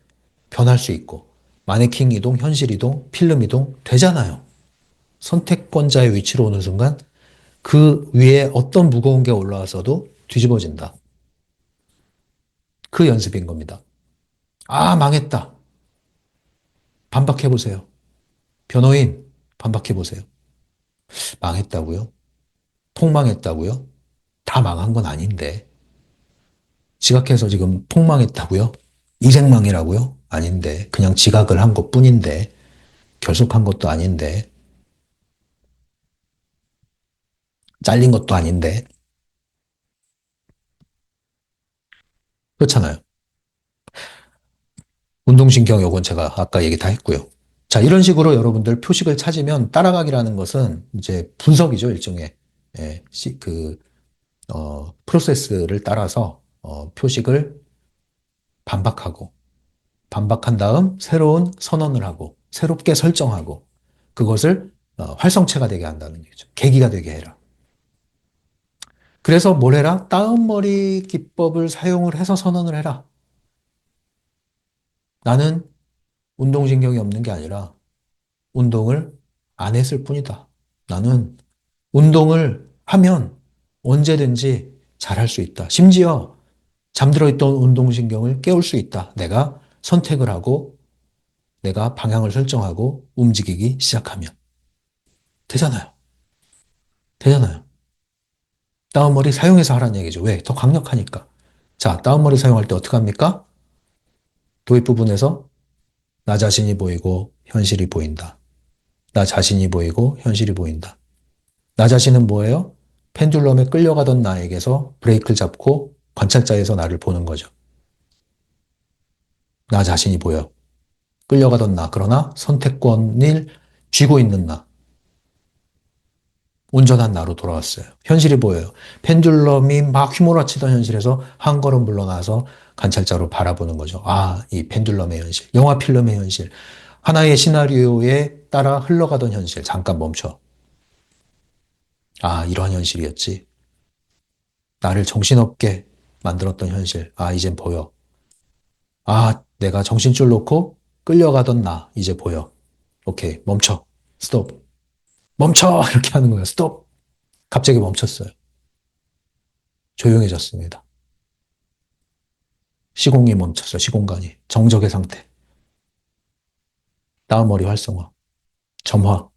변할 수 있고, 마네킹 이동, 현실 이동, 필름 이동 되잖아요. 선택권자의 위치로 오는 순간 그 위에 어떤 무거운 게 올라와서도 뒤집어진다. 그 연습인 겁니다. 아, 망했다. 반박해보세요. 변호인, 반박해보세요. 망했다고요? 폭망했다고요? 다 망한 건 아닌데. 지각해서 지금 폭망했다고요? 이생망이라고요? 아닌데. 그냥 지각을 한 것 뿐인데. 결속한 것도 아닌데. 잘린 것도 아닌데. 그렇잖아요. 운동신경 요건 제가 아까 얘기 다 했고요. 자, 이런 식으로 여러분들 표식을 찾으면 따라가기라는 것은 이제 분석이죠, 일종의. 예, 프로세스를 따라서 표식을 반박하고, 반박한 다음 새로운 선언을 하고, 새롭게 설정하고, 그것을 활성체가 되게 한다는 얘기죠. 계기가 되게 해라. 그래서 뭘 해라? 다운머리 기법을 사용을 해서 선언을 해라. 나는 운동신경이 없는 게 아니라 운동을 안 했을 뿐이다. 나는 운동을 하면 언제든지 잘할 수 있다. 심지어 잠들어 있던 운동신경을 깨울 수 있다. 내가 선택을 하고 내가 방향을 설정하고 움직이기 시작하면. 되잖아요. 되잖아요. 다운머리 사용해서 하라는 얘기죠. 왜? 더 강력하니까. 자, 다운머리 사용할 때 어떻게 합니까? 도입 부분에서 나 자신이 보이고 현실이 보인다. 나 자신이 보이고 현실이 보인다. 나 자신은 뭐예요? 펜듈럼에 끌려가던 나에게서 브레이크를 잡고 관찰자에서 나를 보는 거죠. 나 자신이 보여. 끌려가던 나. 그러나 선택권을 쥐고 있는 나. 온전한 나로 돌아왔어요. 현실이 보여요. 펜듈럼이 막 휘몰아치던 현실에서 한 걸음 물러나서 관찰자로 바라보는 거죠. 아, 이 펜듈럼의 현실. 영화 필름의 현실. 하나의 시나리오에 따라 흘러가던 현실. 잠깐 멈춰. 아, 이러한 현실이었지. 나를 정신없게 만들었던 현실. 아, 이젠 보여. 아, 내가 정신줄 놓고 끌려가던 나, 이제 보여. 오케이, 멈춰. 스톱. 멈춰! 이렇게 하는 거예요. 스톱. 갑자기 멈췄어요. 조용해졌습니다. 시공이 멈췄어요. 시공간이. 정적의 상태. 다음머리 활성화. 점화.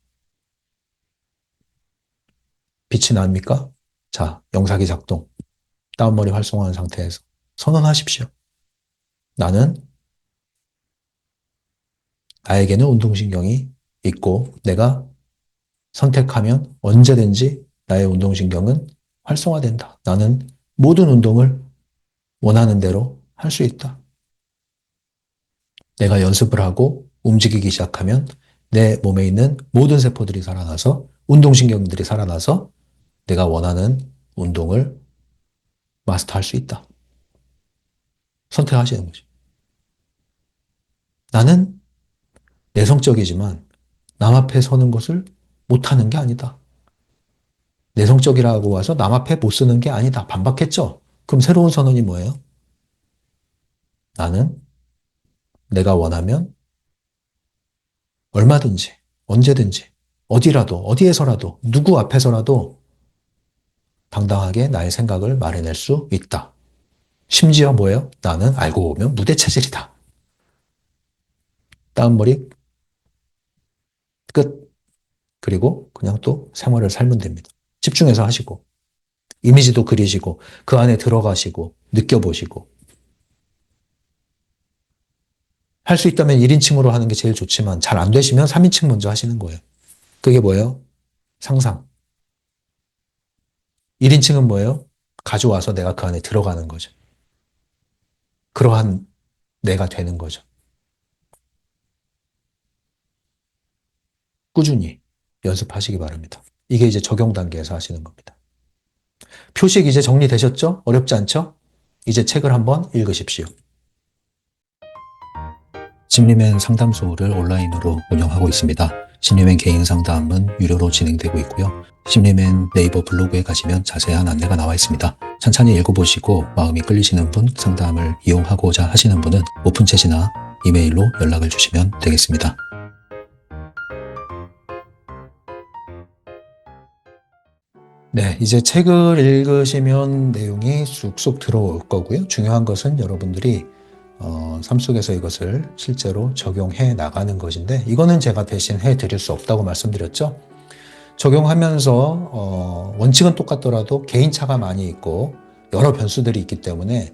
빛이 납니까? 자, 영사기 작동. 다운머리 활성화한 상태에서 선언하십시오. 나는 나에게는 운동신경이 있고 내가 선택하면 언제든지 나의 운동신경은 활성화된다. 나는 모든 운동을 원하는 대로 할 수 있다. 내가 연습을 하고 움직이기 시작하면 내 몸에 있는 모든 세포들이 살아나서 운동신경들이 살아나서 내가 원하는 운동을 마스터할 수 있다. 선택하시는 거죠. 나는 내성적이지만 남 앞에 서는 것을 못하는 게 아니다. 내성적이라고 와서 남 앞에 못 쓰는 게 아니다. 반박했죠? 그럼 새로운 선언이 뭐예요? 나는 내가 원하면 얼마든지, 언제든지, 어디라도, 어디에서라도, 누구 앞에서라도 당당하게 나의 생각을 말해낼 수 있다. 심지어 뭐예요? 나는 알고 보면 무대 체질이다. 다운머리 끝. 그리고 그냥 또 생활을 살면 됩니다. 집중해서 하시고, 이미지도 그리시고, 그 안에 들어가시고, 느껴보시고. 할 수 있다면 1인칭으로 하는 게 제일 좋지만 잘 안 되시면 3인칭 먼저 하시는 거예요. 그게 뭐예요? 상상. 1인칭은 뭐예요? 가져와서 내가 그 안에 들어가는 거죠. 그러한 내가 되는 거죠. 꾸준히 연습하시기 바랍니다. 이게 이제 적용 단계에서 하시는 겁니다. 표식 이제 정리되셨죠? 어렵지 않죠? 이제 책을 한번 읽으십시오. 심리맨 상담소를 온라인으로 운영하고 있습니다. 심리맨 개인 상담은 유료로 진행되고 있고요. 심리맨 네이버 블로그에 가시면 자세한 안내가 나와 있습니다. 찬찬히 읽어보시고 마음이 끌리시는 분, 상담을 이용하고자 하시는 분은 오픈챗이나 이메일로 연락을 주시면 되겠습니다. 네, 이제 책을 읽으시면 내용이 쑥쑥 들어올 거고요. 중요한 것은 여러분들이 삶 속에서 이것을 실제로 적용해 나가는 것인데 이거는 제가 대신 해드릴 수 없다고 말씀드렸죠. 적용하면서 원칙은 똑같더라도 개인차가 많이 있고 여러 변수들이 있기 때문에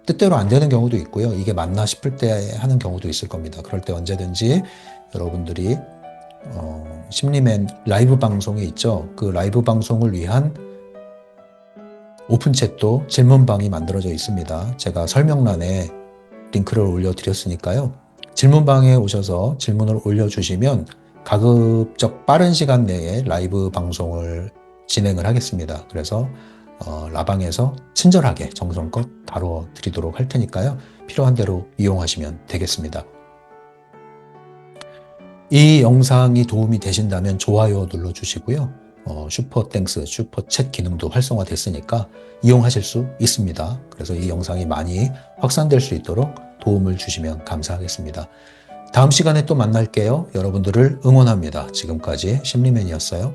뜻대로 안 되는 경우도 있고요. 이게 맞나 싶을 때 하는 경우도 있을 겁니다. 그럴 때 언제든지 여러분들이 심리맨 라이브 방송이 있죠. 그 라이브 방송을 위한 오픈챗도 질문방이 만들어져 있습니다. 제가 설명란에 링크를 올려드렸으니까요. 질문방에 오셔서 질문을 올려주시면 가급적 빠른 시간 내에 라이브 방송을 진행을 하겠습니다. 그래서 라방에서 친절하게 정성껏 다뤄드리도록 할 테니까요. 필요한 대로 이용하시면 되겠습니다. 이 영상이 도움이 되신다면 좋아요 눌러주시고요. 슈퍼땡스, 슈퍼챗 기능도 활성화됐으니까 이용하실 수 있습니다. 그래서 이 영상이 많이 확산될 수 있도록 도움을 주시면 감사하겠습니다. 다음 시간에 또 만날게요. 여러분들을 응원합니다. 지금까지 심리맨이었어요.